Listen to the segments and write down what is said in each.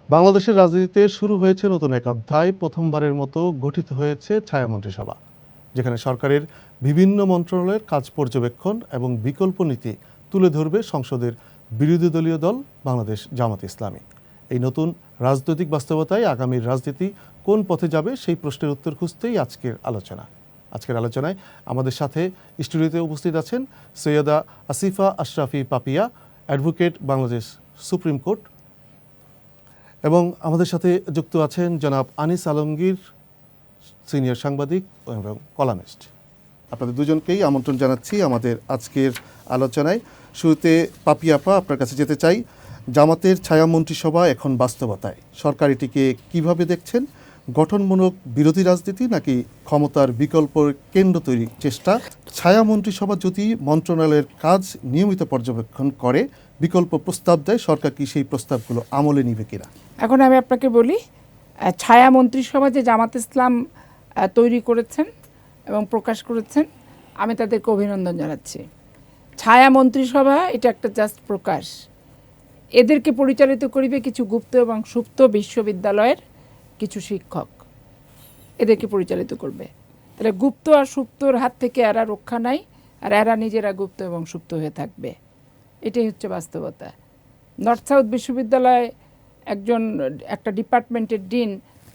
বাংলাদেশের রাজনীতিতে শুরু হয়েছে নতুন এক অধ্যায়। প্রথমবারের মতো গঠিত হয়েছে ছায়া মন্ত্রিসভা, যেখানে সরকারের বিভিন্ন মন্ত্রণালয়ের কাজ পর্যবেক্ষণ এবং বিকল্প নীতি তুলে ধরবে সংসদের বিরোধী দলীয় দল বাংলাদেশ জামাত ইসলামী। এই নতুন রাজনৈতিক বাস্তবতায় আগামীর রাজনীতি কোন পথে যাবে সেই প্রশ্নের উত্তর খুঁজতেই আজকের আলোচনায় আমাদের সাথে স্টুডিওতে উপস্থিত আছেন Syeda Asifa Ashrafi Papiya, advocate, Bangladesh supreme court, এবং আমাদের সাথে যুক্ত আছেন জনাব আনিস আলমগীর, সিনিয়র সাংবাদিক এবং কলামিস্ট। আপনাদের দুজনকেই আমন্ত্রণ জানাচ্ছি আমাদের আজকের আলোচনায়। শুরুতে পাপিয়াপা, আপনার কাছে যেতে চাই। জামাতের ছায়া মন্ত্রিসভা এখন বাস্তবতায়, সরকার এটিকে কীভাবে দেখছেন? গঠনমূলক বিরোধী রাজনীতি নাকি ক্ষমতার বিকল্প কেন্দ্র তৈরির চেষ্টা? ছায়া মন্ত্রিসভা যদি মন্ত্রণালয়ের কাজ নিয়মিত পর্যবেক্ষণ করে, বিকল্প প্রস্তাব দেয়, সরকার কি সেই প্রস্তাবগুলো আমলে নিবে কিনা? এখন আমি আপনাকে বলি, ছায়া মন্ত্রিসভা যে জামাত ইসলাম তৈরি করেছেন এবং প্রকাশ করেছেন, আমি তাদেরকে অভিনন্দন জানাচ্ছি। ছায়া মন্ত্রিসভা এটা একটা জাস্ট প্রকাশ। এদেরকে পরিচালিত করিবে কিছু গুপ্ত এবং সুপ্ত বিশ্ববিদ্যালয়ের কিছু শিক্ষক, এদেরকে পরিচালিত করবে। তাহলে গুপ্ত আর সুপ্তর হাত থেকে এরা রক্ষা নাই, আর এরা নিজেরা গুপ্ত এবং সুপ্ত হয়ে থাকবে। এটাই হচ্ছে বাস্তবতা। নর্থ সাউথ বিশ্ববিদ্যালয়ে একটা ডিপার্টমেন্টের ডিন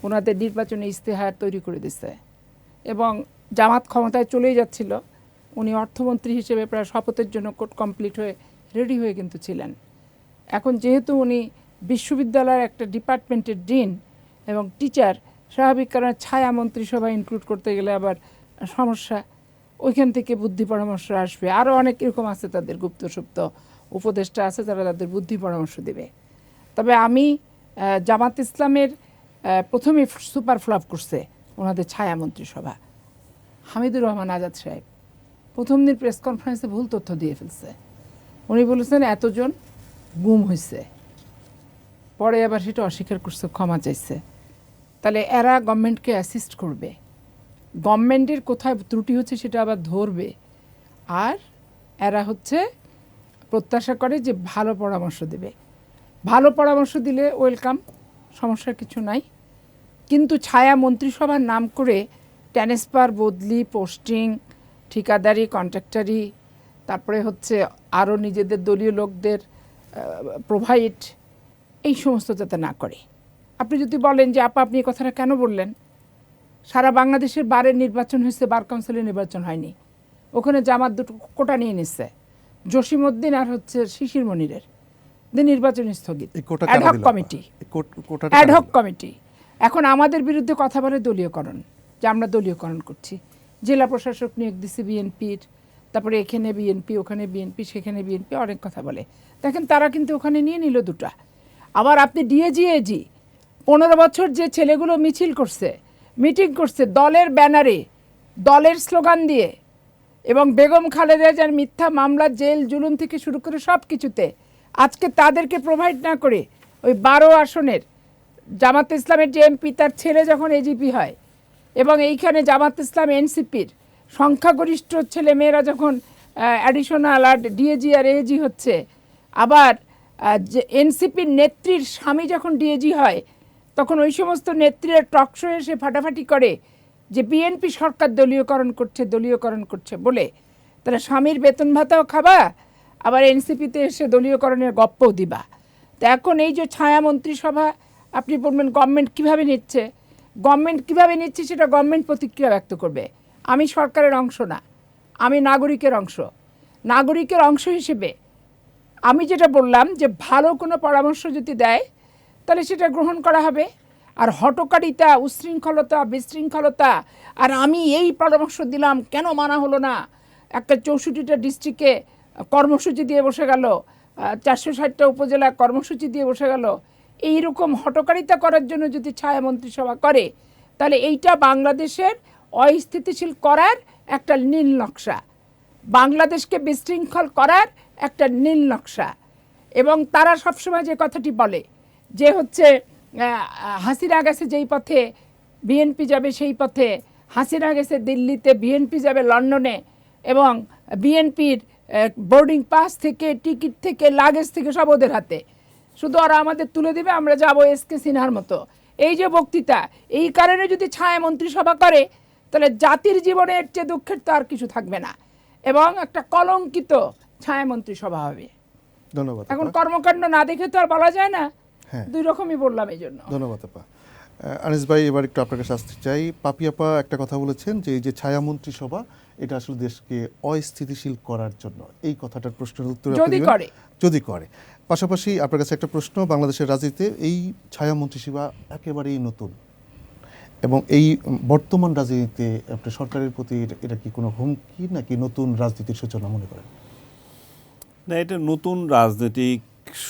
ওনাদের নির্বাচনী ইস্তেহার তৈরি করে দিচ্ছে, এবং জামাত ক্ষমতায় চলেই যাচ্ছিল, উনি অর্থমন্ত্রী হিসেবে প্রায় শপথের জন্য কোর্ট কমপ্লিট হয়ে রেডি হয়ে কিন্তু ছিলেন। এখন যেহেতু উনি বিশ্ববিদ্যালয়ের একটা ডিপার্টমেন্টের ডিন এবং টিচার, স্বাভাবিক কারণে ছায়া মন্ত্রিসভা ইনক্লুড করতে গেলে আবার সমস্যা, ওইখান থেকে বুদ্ধি পরামর্শ আসবে। আরও অনেক এরকম আছে, তাদের গুপ্ত সুপ্ত উপদেষ্টা আছে যারা তাদের বুদ্ধি পরামর্শ দেবে। তবে আমি জামাত ইসলামের প্রথমে সুপার ফ্লপ করছে ওনাদের ছায়া মন্ত্রিসভা। হামিদুর রহমান আজাদ সাহেব প্রথম দিন প্রেস কনফারেন্সে ভুল তথ্য দিয়ে ফেলছে। উনি বলেছেন এতজন গুম হয়েছে, পরে আবার সেটা অস্বীকার করছে, ক্ষমা চাইছে। তাহলে এরা গভর্নমেন্টকে অ্যাসিস্ট করবে, গভর্নমেন্টের কোথায় ত্রুটি হচ্ছে সেটা আবার ধরবে, আর এরা হচ্ছে প্রত্যাশা করে যে ভালো পরামর্শ দেবে। ভালো পরামর্শ দিলে ওয়েলকাম, সমস্যার কিছু নাই। কিন্তু ছায়া মন্ত্রিসভার নাম করে ট্রান্সফার, বদলি, পোস্টিং, ঠিকাদারি, কন্ট্রাক্টারি, তারপরে হচ্ছে আরও নিজেদের দলীয় লোকদের প্রোভাইড, এই সমস্ত যাতে না করে। আপনি যদি বলেন যে আপনি এই কথাটা কেন বললেন, সারা বাংলাদেশের বারের নির্বাচন হয়েছে, বার কাউন্সিলের নির্বাচন হয়নি। ওখানে জামাত দুটো কোটা নিয়ে নিচ্ছে, জসিমউদ্দিন আর হচ্ছে শিশির মনিরের, নির্বাচন স্থগিত। অ্যাডহক কমিটি এখন আমাদের বিরুদ্ধে কথা বলে দলীয়করণ, যে আমরা দলীয়করণ করছি। জেলা প্রশাসক নিয়োগ দিচ্ছে বিএনপির, তারপরে এখানে বিএনপি, ওখানে বিএনপি, সেখানে বিএনপি, অনেক কথা বলে। দেখেন তারা কিন্তু ওখানে নিয়ে নিল দুটা। আবার আপনি ডিএজি 15 বছর যে ছেলেগুলো মিছিল করছে, মিটিং করছে দলের ব্যানারে, দলের স্লোগান দিয়ে, এবং বেগম খালেদা জিয়ার মিথ্যা মামলা, জেল জুলুম থেকে শুরু করে সব কিছুতে, আজকে তাদেরকে প্রোভাইড না করে ওই 12 আসনের জামাত ইসলামের যে এমপি, তার ছেলে যখন এজিপি হয়, এবং এইখানে জামাত ইসলাম এনসিপির সংখ্যাগরিষ্ঠ ছেলে মেয়েরা যখন অ্যাডিশনাল আর ডিএজি আর এজি হচ্ছে, আবার যে এনসিপির নেত্রীর স্বামী যখন ডিএজি হয়, তখন ওই সমস্ত নেত্রীরা টকশো এসে ফাটাফাটি করে যে বিএনপি সরকার দলীয়করণ করছে বলে। তাহলে স্বামীর বেতন ভাতাও খাবা, আবার এনসিপিতে এসে দলীয়করণের গপ্পও দিবা। তো এখন এই যে ছায়া মন্ত্রিসভা, আপনি বলবেন গভর্নমেন্ট কীভাবে নিচ্ছে, সেটা গভর্নমেন্ট প্রতিক্রিয়া ব্যক্ত করবে। আমি সরকারের অংশ না, আমি নাগরিকের অংশ হিসেবে আমি যেটা বললাম যে ভালো কোনো পরামর্শ যদি দেয় তাহলে সেটা গ্রহণ করা হবে। আর হটকারিতা, উশৃঙ্খলতা, বিশৃঙ্খলতা, আর আমি এই পরামর্শ দিলাম কেন মানা হলো না, একটা 64টা ডিস্ট্রিক্টে কর্মসূচি দিয়ে বসে গেল, 460টা উপজেলা কর্মসূচি দিয়ে বসে গেল, এইরকম হটকারিতা করার জন্য যদি ছায়া মন্ত্রিসভা করে, তাহলে এইটা বাংলাদেশের অস্থিতিশীল করার একটা নীল নকশা, বাংলাদেশকে বিশৃঙ্খল করার একটা নীল নকশা। এবং তারা সবসময় যে কথাটি বলে যে হচ্ছে হাসিনা গেছে যেই পথে বিএনপি যাবে সেই পথে, হাসিনা গেছে দিল্লিতে, বিএনপি যাবে লন্ডনে, এবং বিএনপির বোর্ডিং পাস থেকে, টিকিট থেকে, লাগেজ থেকে সব ওদের হাতে। শুধু ওরা আমাদের তুলে দিবে, আমরা যাবো এসকে সিনহার মতো। এই যে বক্তৃতা, এই কারণে যদি ছায়া মন্ত্রিসভা করে তাহলে জাতির জীবনে এর চেয়ে দুঃখের তো আর কিছু থাকবে না, এবং একটা কলঙ্কিত ছায়া মন্ত্রিসভা হবে। ধন্যবাদ। এখন কর্মকাণ্ড না দেখে তো আর বলা যায় না, হ্যাঁ, দুই রকমই বললাম এই জন্য। ধন্যবাদ আপা। আনিস ভাই, এবার একটু আপনার কাছে আসতে চাই। পাপি আপা একটা কথা বলেছেন যে এই যে ছায়া মন্ত্রিসভা, এটা আসলে দেশকে অস্থিতিশীল করার জন্য, এই কথাটার প্রশ্নের উত্তর আপনি যদি দিবেন। করে। যদি করে। পাশাপাশি আপনার কাছে একটা প্রশ্ন, বাংলাদেশের রাজনীতিতে এই ছায়া মন্ত্রিসভা একেবারেই নতুন, এবং এই বর্তমান রাজনীতিতে আপনার সরকারের প্রতি এটা কি কোনো হুমকি নাকি নতুন রাজনীতির সূচনা মনে করেন? না, এটা নতুন রাজনৈতিক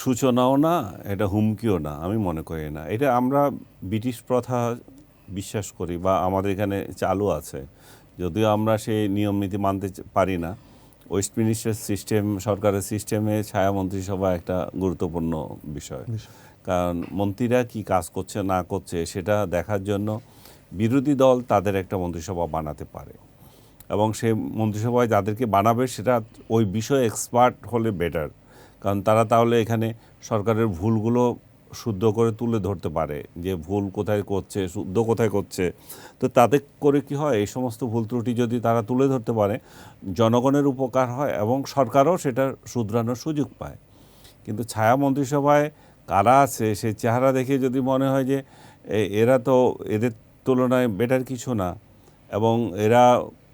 সূচনাও না, এটা হুমকিও না, আমি মনে করি না। এটা আমরা ব্রিটিশ প্রথা বিশ্বাস করি বা আমাদের এখানে চালু আছে, যদিও আমরা সেই নিয়ম নীতি মানতে পারি না। ওয়েস্টমিনিস্টার সিস্টেম, সরকারের সিস্টেমে ছায়া মন্ত্রিসভা একটা গুরুত্বপূর্ণ বিষয়, কারণ মন্ত্রীরা কি কাজ করছে না করছে সেটা দেখার জন্য বিরোধী দল তাদের একটা মন্ত্রিসভা বানাতে পারে, এবং সেই মন্ত্রিসভায় যাদেরকে বানাবে সেটা ওই বিষয়ে এক্সপার্ট হলে বেটার, কারণ তারা তাহলে এখানে সরকারের ভুলগুলো শুদ্ধ করে তুলে ধরতে পারে, যে ভুল কোথায় করছে, শুদ্ধ কোথায় করছে। তো তাতে করে কি হয়, এই সমস্ত ভুল ত্রুটি যদি তারা তুলে ধরতে পারে, জনগণের উপকার হয় এবং সরকারও সেটা শুধরানোর সুযোগ পায়। কিন্তু ছায়া মন্ত্রিসভায় কারা আছে সেই চেহারা দেখে যদি মনে হয় যে এরা তো এদের তুলনায় বেটার কিছু না, এবং এরা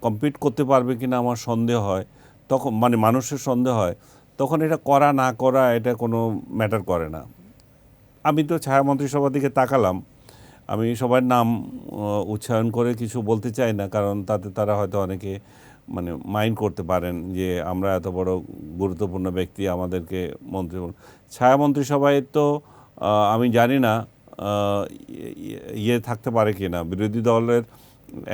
কম্পিট করতে পারবে কিনা আমার সন্দেহ হয়, তখন মানে মানুষের সন্দেহ হয়, তখন এটা করা না করা এটা কোনো ম্যাটার করে না। আমি তো ছায়া মন্ত্রিসভার দিকে তাকালাম, আমি সবার নাম উচ্চারণ করে কিছু বলতে চাই না, কারণ তাতে তারা হয়তো অনেকে মানে মাইন্ড করতে পারেন যে আমরা এত বড় গুরুত্বপূর্ণ ব্যক্তি, আমাদেরকে মন্ত্রী। ছায়া মন্ত্রিসভায় তো আমি জানি না ইয়ে থাকতে পারে কিনা, বিরোধী দলের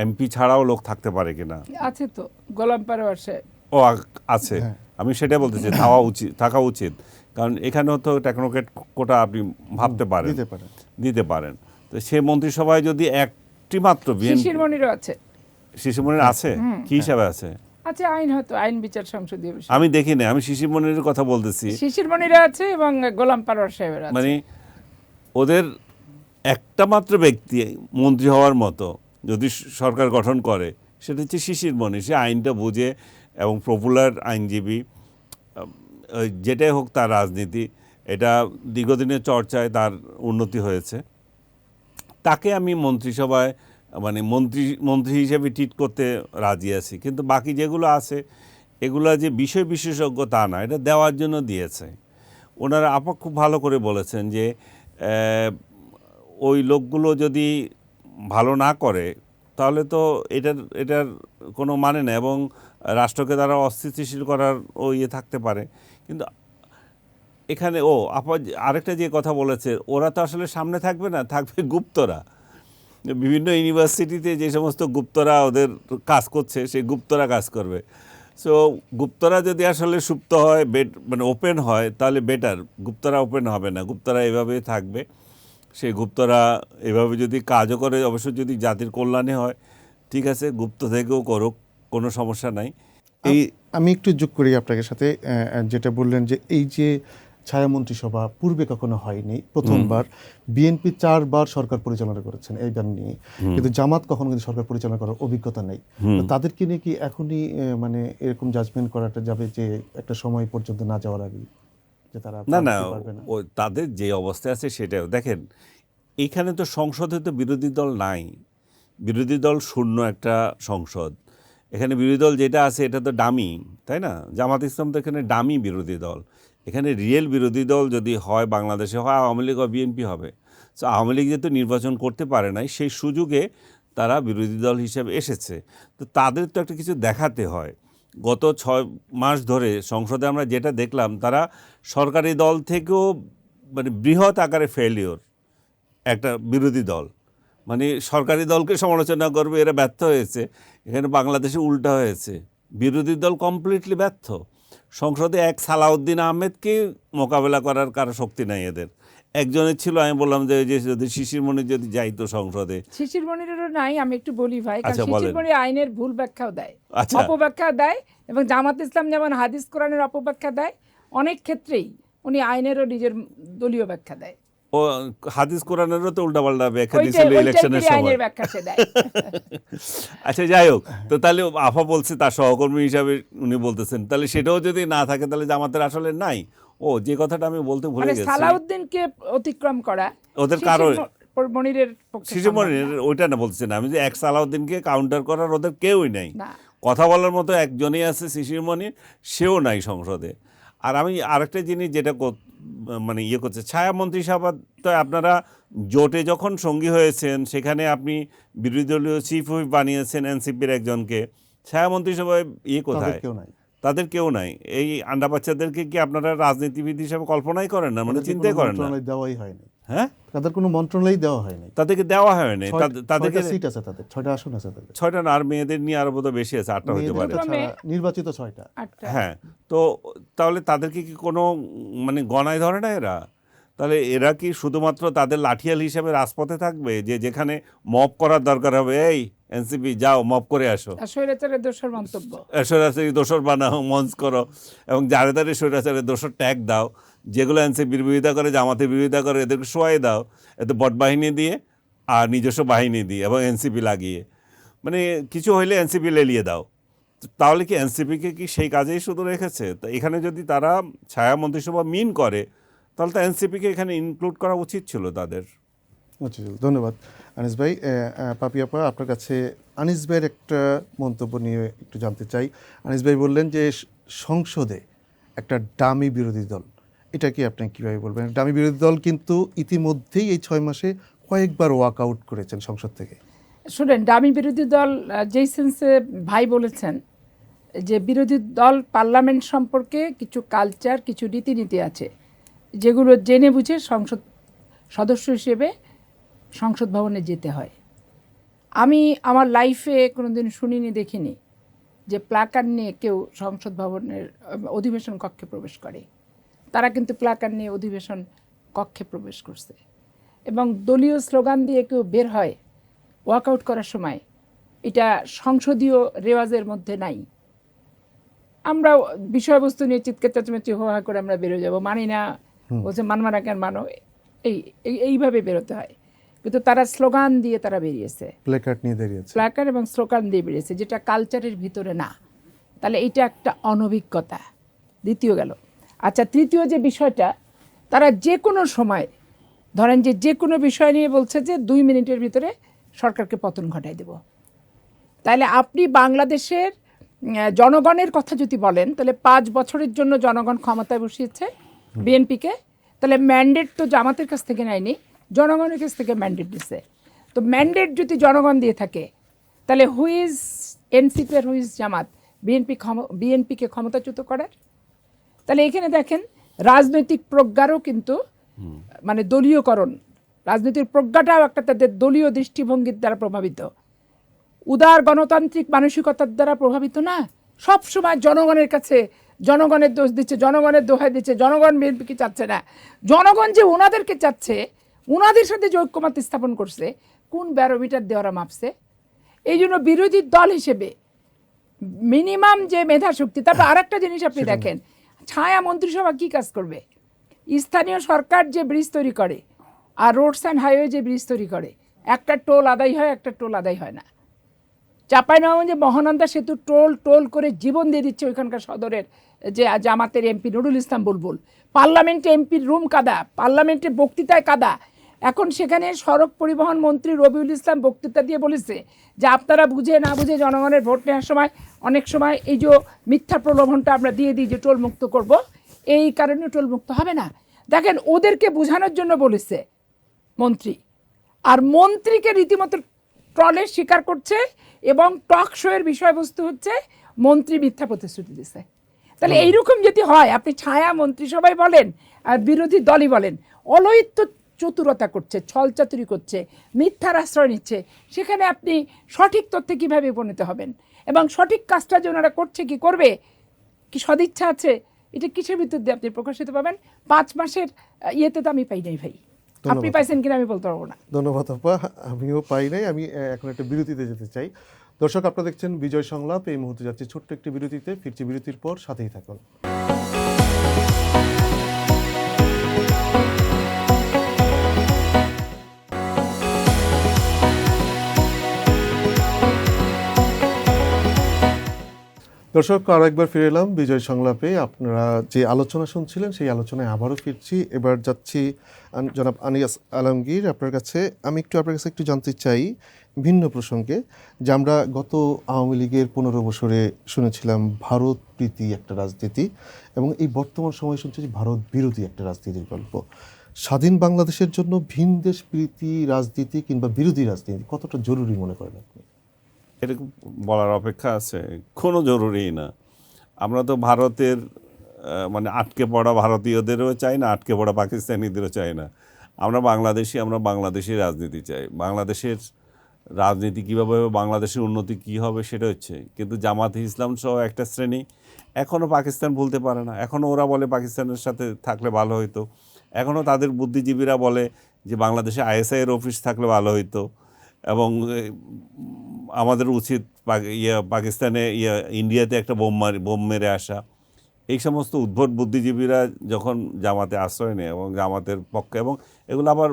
এমপি ছাড়াও লোক থাকতে পারে কিনা। আছে তো, গোলাম পারোয়ার সাহেব। ও আছে, আমি সেটাই বলতেছি, থাকা উচিত, কারণ এখানেও তো টেকনোক্রেট কোটা আপনি ভাবতে পারেন, দিতে পারেন। তো সে মন্ত্রিসভায় যদি একটি মাত্র শিশির মনিরও আছে। শিশির মনির আছে, কি হিসাবে আছে? আছে আইন, হয়তো আইন বিচার সংসদীয় বিষয়। আমি দেখি না, আমি শিশির মনিরের কথা বলতেছি। শিশির মনিরও আছে এবং গোলাম পারোয়ার সাহেবের আছে। মানে ওদের একটা মাত্র ব্যক্তি মন্ত্রী হওয়ার মতো যদি সরকার গঠন করে, সেটা হচ্ছে শিশির মনির। সে আইনটা বুঝে এবং পপুলার আইনজীবী, যেটাই হোক তার রাজনীতি, এটা দীর্ঘদিনের চর্চায় তার উন্নতি হয়েছে। তাকে আমি মন্ত্রিসভায় মানে মন্ত্রী হিসেবে ট্রিট করতে রাজি আছি, কিন্তু বাকি যেগুলো আছে এগুলো যে বিষয় বিশেষজ্ঞ তা না, এটা দেওয়ার জন্য দিয়েছে। ওনারা আপা খুব ভালো করে বলেছেন যে ওই লোকগুলো যদি ভালো না করে তাহলে তো এটার কোনো মানে নেই, এবং রাষ্ট্রকে তারা অস্থিতিশীল করার ইয়ে থাকতে পারে। কিন্তু এখানে আপা আরেকটা যে কথা বলেছে, ওরা তো আসলে সামনে থাকবে না, থাকবে গুপ্তরা। বিভিন্ন ইউনিভার্সিটিতে যে সমস্ত গুপ্তরা ওদের কাজ করছে, সেই গুপ্তরা কাজ করবে। সো গুপ্তরা যদি আসলে সুপ্ত হয়, মানে ওপেন হয়, তাহলে বেটার। গুপ্তরা ওপেন হবে না, গুপ্তরা এভাবেই থাকবে। সেই গুপ্তরা এভাবে যদি কাজও করে, অবশ্য যদি জাতির কল্যাণে হয়, ঠিক আছে, গুপ্ত থেকেও করুক, কোনো সমস্যা নাই। আমি একটু যোগ করি আপনাদের সাথে, যেটা বললেন যে এই যে ছায়া মন্ত্রিসভা পূর্বে কখনো হয়নি, প্রথমবার বিএনপি 4 বার সরকার পরিচালনা করেছেন এই গান নিয়ে, কিন্তু জামাত কখনো কিন্তু সরকার পরিচালনা করার অভিজ্ঞতা নেই। তাদেরকে নিয়ে কি এখনই মানে এরকম জাজমেন্ট করাটা যাবে যে একটা সময় পর্যন্ত না যাওয়ার আগে, যে তারা না তাদের যে অবস্থায় আছে সেটাও দেখেন। এইখানে তো সংসদে তো বিরোধী দল নাই, বিরোধী দল শূন্য একটা সংসদ। এখানে বিরোধী দল যেটা আছে এটা তো ডামি, তাই না? জামাত ইসলাম তো এখানে ডামি বিরোধী দল। এখানে রিয়েল বিরোধী দল যদি হয় বাংলাদেশে, হয় আওয়ামী লীগ বা বিএনপি হবে। সো আওয়ামী লীগ যেহেতু নির্বাচন করতে পারে নাই, সেই সুযোগে তারা বিরোধী দল হিসেবে এসেছে। তো তাদের তো একটা কিছু দেখাতে হয়। গত 6 মাস ধরে সংসদে আমরা যেটা দেখলাম, তারা সরকারি দল থেকেও মানে বৃহৎ আকারে ফেলিওর একটা বিরোধী দল। মানে সরকারি দলকে সমালোচনা করবে, এরা ব্যর্থ হয়েছে। এখানে বাংলাদেশে উল্টা হয়েছে, বিরোধী দল কমপ্লিটলি ব্যর্থ। সংসদে এক সালাউদ্দিন আহমেদকে মোকাবেলা করার কারো শক্তি নাই এদের। একজনের ছিল, আমি বললাম যে যদি শিশির মনির যদি যাইতো সংসদে। শিশির মনিরেরও নাই, আমি একটু বলি ভাই, কারণ আচ্ছা, শিশির মনির আইনের ভুল ব্যাখ্যাও দেয়, আচ্ছা, অপব্যাখ্যা দেয়, এবং জামাত ইসলাম যেমন হাদিস কোরআনের অপব্যাখ্যা দেয়, অনেক ক্ষেত্রেই উনি আইনেরও নিজের দলীয় ব্যাখ্যা দেয়। ও হাদিস কোরআনেরও তো উল্টাপাল্টা ব্যাখ্যা ওই দিয়েছিল টাইপেরই ইলেকশনের সময়। আইনের ব্যাখ্যা সে দেয়। আচ্ছা যাই হোক, তো তাহলে আফা বলছে তার সহকর্মী হিসাবে উনি বলতেছেন, তাহলে সেটাও যদি না থাকে তাহলে জামাতের আসলে নাই। ও যে কথাটা আমি বলতে ভুলে মানে গেছি, সালাউদ্দিনকে অতিক্রম করা ওদের শিশির কারো মনিরের পক্ষে শিশু সম্ভব মনির না। ওইটা না বলছি না আমি, যে এক সালাউদ্দিনকে কাউন্টার করার ওদের কেউই নাই। না। কথা বলার মতো একজনই আছে শিশির মনির, সেও নাই সংসদে। আর আমি আরেকটা জিনিস যেটা মানে ইয়ে করছে, ছায়া মন্ত্রিসভা তো আপনারা জোটে যখন সঙ্গী হয়েছেন সেখানে আপনি বিরোধী দলীয় চিফ হুইপ বানিয়েছেন এনসিপির একজনকে, ছায়া মন্ত্রিসভায় ইয়ে কোথায়? কেউ নাই। তাদের কেউ নাই। এই আন্ডা বাচ্চাদেরকে কি আপনারা রাজনীতিবিদ হিসেবে কল্পনাই করেন না, মানে চিন্তাই করেন না? দেওয়াই হয়নি। হ্যাঁ, তাদের কোনো মন্ত্রণালয় দেওয়া হয়নি। তাদেরকে দেওয়া হয়নি। তাদেরকে সিট আছে, তাদের 6টা আসন আছে তাদের। 6টা না, আর মেয়েদের নিয়ে আরো বোধহয় বেশি আছে, 8টা হতে পারে। নির্বাচিত 6টা। হ্যাঁ, তো তাহলে তাদেরকে কি কোনো মানে গণায় ধরে না এরা? তাহলে এরা কি শুধুমাত্র তাদের লাঠিয়াল হিসেবে রাজপথে থাকবে, যে যেখানে মব করার দরকার হবে, এই এনসিপি যাও মব করে আসো, স্বৈরাচারের দোষর মন্তব্য, স্বৈরাচারী দোসর বানাও, মঞ্চ করো, এবং যারে তারে স্বৈরাচারের দোসর ট্যাগ দাও, যেগুলো এনসিপির বিরোধিতা করে, জামাতের বিরোধিতা করে, এদেরকে শোয়াই দাও, এতে বট বাহিনী দিয়ে আর নিজস্ব বাহিনী দিয়ে এবং এনসিপি লাগিয়ে, মানে কিছু হইলে এনসিপি লেলিয়ে দাও। তাহলে কি এনসিপিকে কি সেই কাজেই শুধু রেখেছে? তো এখানে যদি তারা ছায়া মন্ত্রিসভা মিন করে তাহলে তো এনসিপিকে এখানে ইনক্লুড করা উচিত ছিল তাদের। আচ্ছা, ধন্যবাদ আনিস ভাই। পাপি আপা, আপনার কাছে আনিস ভাইয়ের একটা মন্তব্য নিয়ে একটু জানতে চাই। আনিস ভাই বললেন যে সংসদে একটা ডামি বিরোধী দল, এটা কি আপনি কীভাবে বলবেন? ডামি বিরোধী দল কিন্তু ইতিমধ্যেই এই 6 মাসে কয়েকবার ওয়াক আউট করেছেন সংসদ থেকে। শুনেন, ডামি বিরোধী দল যেই সেন্সে ভাই বলেছেন যে বিরোধী দল পার্লামেন্ট সম্পর্কে কিছু কালচার, কিছু রীতিনীতি আছে যেগুলো জেনে বুঝে সংসদ সদস্য হিসেবে সংসদ ভবনে যেতে হয়। আমি আমার লাইফে কোনোদিন শুনিনি, দেখিনি যে প্লাকার্ড নিয়ে কেউ সংসদ ভবনের অধিবেশন কক্ষে প্রবেশ করে। তারা কিন্তু প্লাকার্ড নিয়ে অধিবেশন কক্ষে প্রবেশ করছে, এবং দলীয় স্লোগান দিয়ে কেউ বের হয় ওয়াকআউট করার সময়, এটা সংসদীয় রেওয়াজের মধ্যে নাই। আমরা বিষয়বস্তু নিয়ে চিৎকার চেঁচামেচি হো হা করে আমরা বেরোয় যাব, মানি না, বলছে মানবা না কেন মানো, এইভাবে বেরোতে হয়। কিন্তু তারা স্লোগান দিয়ে তারা বেরিয়েছে, প্ল্যাকার্ড নিয়ে বেরিয়েছে, প্ল্যাকার্ড এবং স্লোগান দিয়ে বেরিয়েছে, যেটা কালচারের ভিতরে না। তাহলে এইটা একটা অনভিজ্ঞতা। দ্বিতীয় গেল। আচ্ছা, তৃতীয় যে বিষয়টা, তারা যে কোনো সময় ধরেন যে কোনো বিষয় নিয়ে বলছে যে 2 মিনিটের ভিতরে সরকারকে পতন ঘটাই দেব। তাহলে আপনি বাংলাদেশের জনগণের কথা যদি বলেন, তাহলে 5 বছরের জন্য জনগণ ক্ষমতায় বসিয়েছে বিএনপিকে। তাহলে ম্যান্ডেট তো জামাতের কাছ থেকে নেয়নি, জনগণের কাছ থেকে ম্যান্ডেট দিচ্ছে। তো ম্যান্ডেট যদি জনগণ দিয়ে থাকে, তাহলে হুইজ এনসিপি আর হুইজ জামাত বিএনপিকে ক্ষমতাচ্যুত করার? তাহলে এখানে দেখেন রাজনৈতিক প্রজ্ঞারও কিন্তু মানে দলীয়করণ, রাজনৈতিক প্রজ্ঞাটাও একটা তাদের দলীয় দৃষ্টিভঙ্গির দ্বারা প্রভাবিত, উদার গণতান্ত্রিক মানসিকতার দ্বারা প্রভাবিত না। সব সময় জনগণের কাছে জনগণের দোষ দিচ্ছে, জনগণের দোহাই দিচ্ছে, জনগণ বিএনপিকে চাচ্ছে না। জনগণ যে ওনাদেরকে চাচ্ছে, ওনাদের সাথে যে ঐক্যমত স্থাপন করছে, কোন ব্যারোমিটার দিয়ে ওরা মাপছে? এই জন্য বিরোধী দল হিসেবে মিনিমাম যে মেধা শক্তি। তারপর আরেকটা জিনিস আপনি দেখেন, ছায়া মন্ত্রিসভা কি কাজ করবে? স্থানীয় সরকার যে ব্রিজ তৈরি করে আর রোডস অ্যান্ড হাইওয়ে যে ব্রিজ তৈরি করে, একটা টোল আদায় হয়, একটা টোল আদায় হয় না। চাঁপাইনবাবগঞ্জে মহানন্দা সেতু টোল করে জীবন দিয়ে দিচ্ছে ওইখানকার সদরের যে জামাতের এমপি নুরুল ইসলাম বুলবুল। পার্লামেন্টে এমপির রুম কাদা, পার্লামেন্টে বক্তৃতায় কাদা। এখন সেখানে সড়ক পরিবহন মন্ত্রী রবিউল ইসলাম বক্তৃতা দিয়ে বলেছে যে আপনারা বুঝে না বুঝে জনগণের ভোট নেওয়ার সময় অনেক সময় এই যে মিথ্যা প্রলোভনটা আমরা দিয়ে দিই যে টোল মুক্ত করব, এই কারণে টোল মুক্ত হবে না। দেখেন, ওদেরকে বোঝানোর জন্য বলেছে মন্ত্রী, আর মন্ত্রীকে রীতিমতো ট্রলের শিকার করছে, এবং টক শোয়ের বিষয়বস্তু হচ্ছে মন্ত্রী মিথ্যা প্রতিশ্রুতি দিচ্ছে। তাহলে এইরকম যদি হয়, আপনি ছায়া মন্ত্রিসভায় বলেন আর বিরোধী দলই বলেন, অলৌকিক চতুরতা করছে, ছলচাতুরি করছে, মিথ্যার আশ্রয় নিচ্ছে, সেখানে আপনি সঠিক তথ্যে কীভাবে উপনীত হবেন? এবং সঠিক কাজটা যে ওনারা করছে কি করবে, কি সদিচ্ছা আছে, এটা কিসের ভিতর দিয়ে আপনি প্রকাশিত পাবেন? 5 মাসের ইয়েতে তো আমি পাই নাই ভাই। আপনি পাইছেন কিনা আমি বলতে পারবো না। ধন্যবাদ আপা, আমিও পাই নাই। আমি এখন একটা বিরতিতে যেতে চাই। দর্শক, আপনারা দেখছেন বিজয় সংলাপ। এই মুহূর্তে যাচ্ছি ছোট্ট একটি বিরতিতে, ফিরছি বিরতির পর, সাথেই থাকুন। দর্শক, আরও একবার ফিরে এলাম বিজয় সংলাপে। আপনারা যে আলোচনা শুনছিলেন সেই আলোচনায় আবারও ফিরছি। এবার যাচ্ছি জনাব আনিয়াস আলমগীর আপনার কাছে। আমি আপনার কাছে একটু জানতে চাই ভিন্ন প্রসঙ্গে, যে আমরা গত আওয়ামী লীগের 15 বছরে শুনেছিলাম ভারত প্রীতি একটা রাজনীতি, এবং এই বর্তমান সময়ে শুনছি যে ভারত বিরোধী একটা রাজনীতির গল্প। স্বাধীন বাংলাদেশের জন্য ভিনদেশ প্রীতি রাজনীতি কিংবা বিরোধী রাজনীতি কতটা জরুরি মনে করেন আপনি? এরকম বলার অপেক্ষা আছে? কোনো জরুরি না। আমরা তো ভারতের মানে আটকে পড়া ভারতীয়দেরও চাই না, আটকে পড়া পাকিস্তানিদেরও চাই না। আমরা বাংলাদেশি রাজনীতি চাই। বাংলাদেশের রাজনীতি কীভাবে হবে, বাংলাদেশের উন্নতি কী হবে সেটা হচ্ছে। কিন্তু জামাতে ইসলাম সহ একটা শ্রেণী এখনও পাকিস্তান ভুলতে পারে না। এখনও ওরা বলে পাকিস্তানের সাথে থাকলে ভালো হতো। এখনও তাদের বুদ্ধিজীবীরা বলে যে বাংলাদেশে আইএসআইয়ের অফিস থাকলে ভালো হতো, এবং আমাদের উচিত পাকিস্তানে ইন্ডিয়াতে একটা বোম মেরে আসা। এই সমস্ত উদ্ভট বুদ্ধিজীবীরা যখন জামাতে আশ্রয় নেয় এবং জামাতের পক্ষে, এবং এগুলো আবার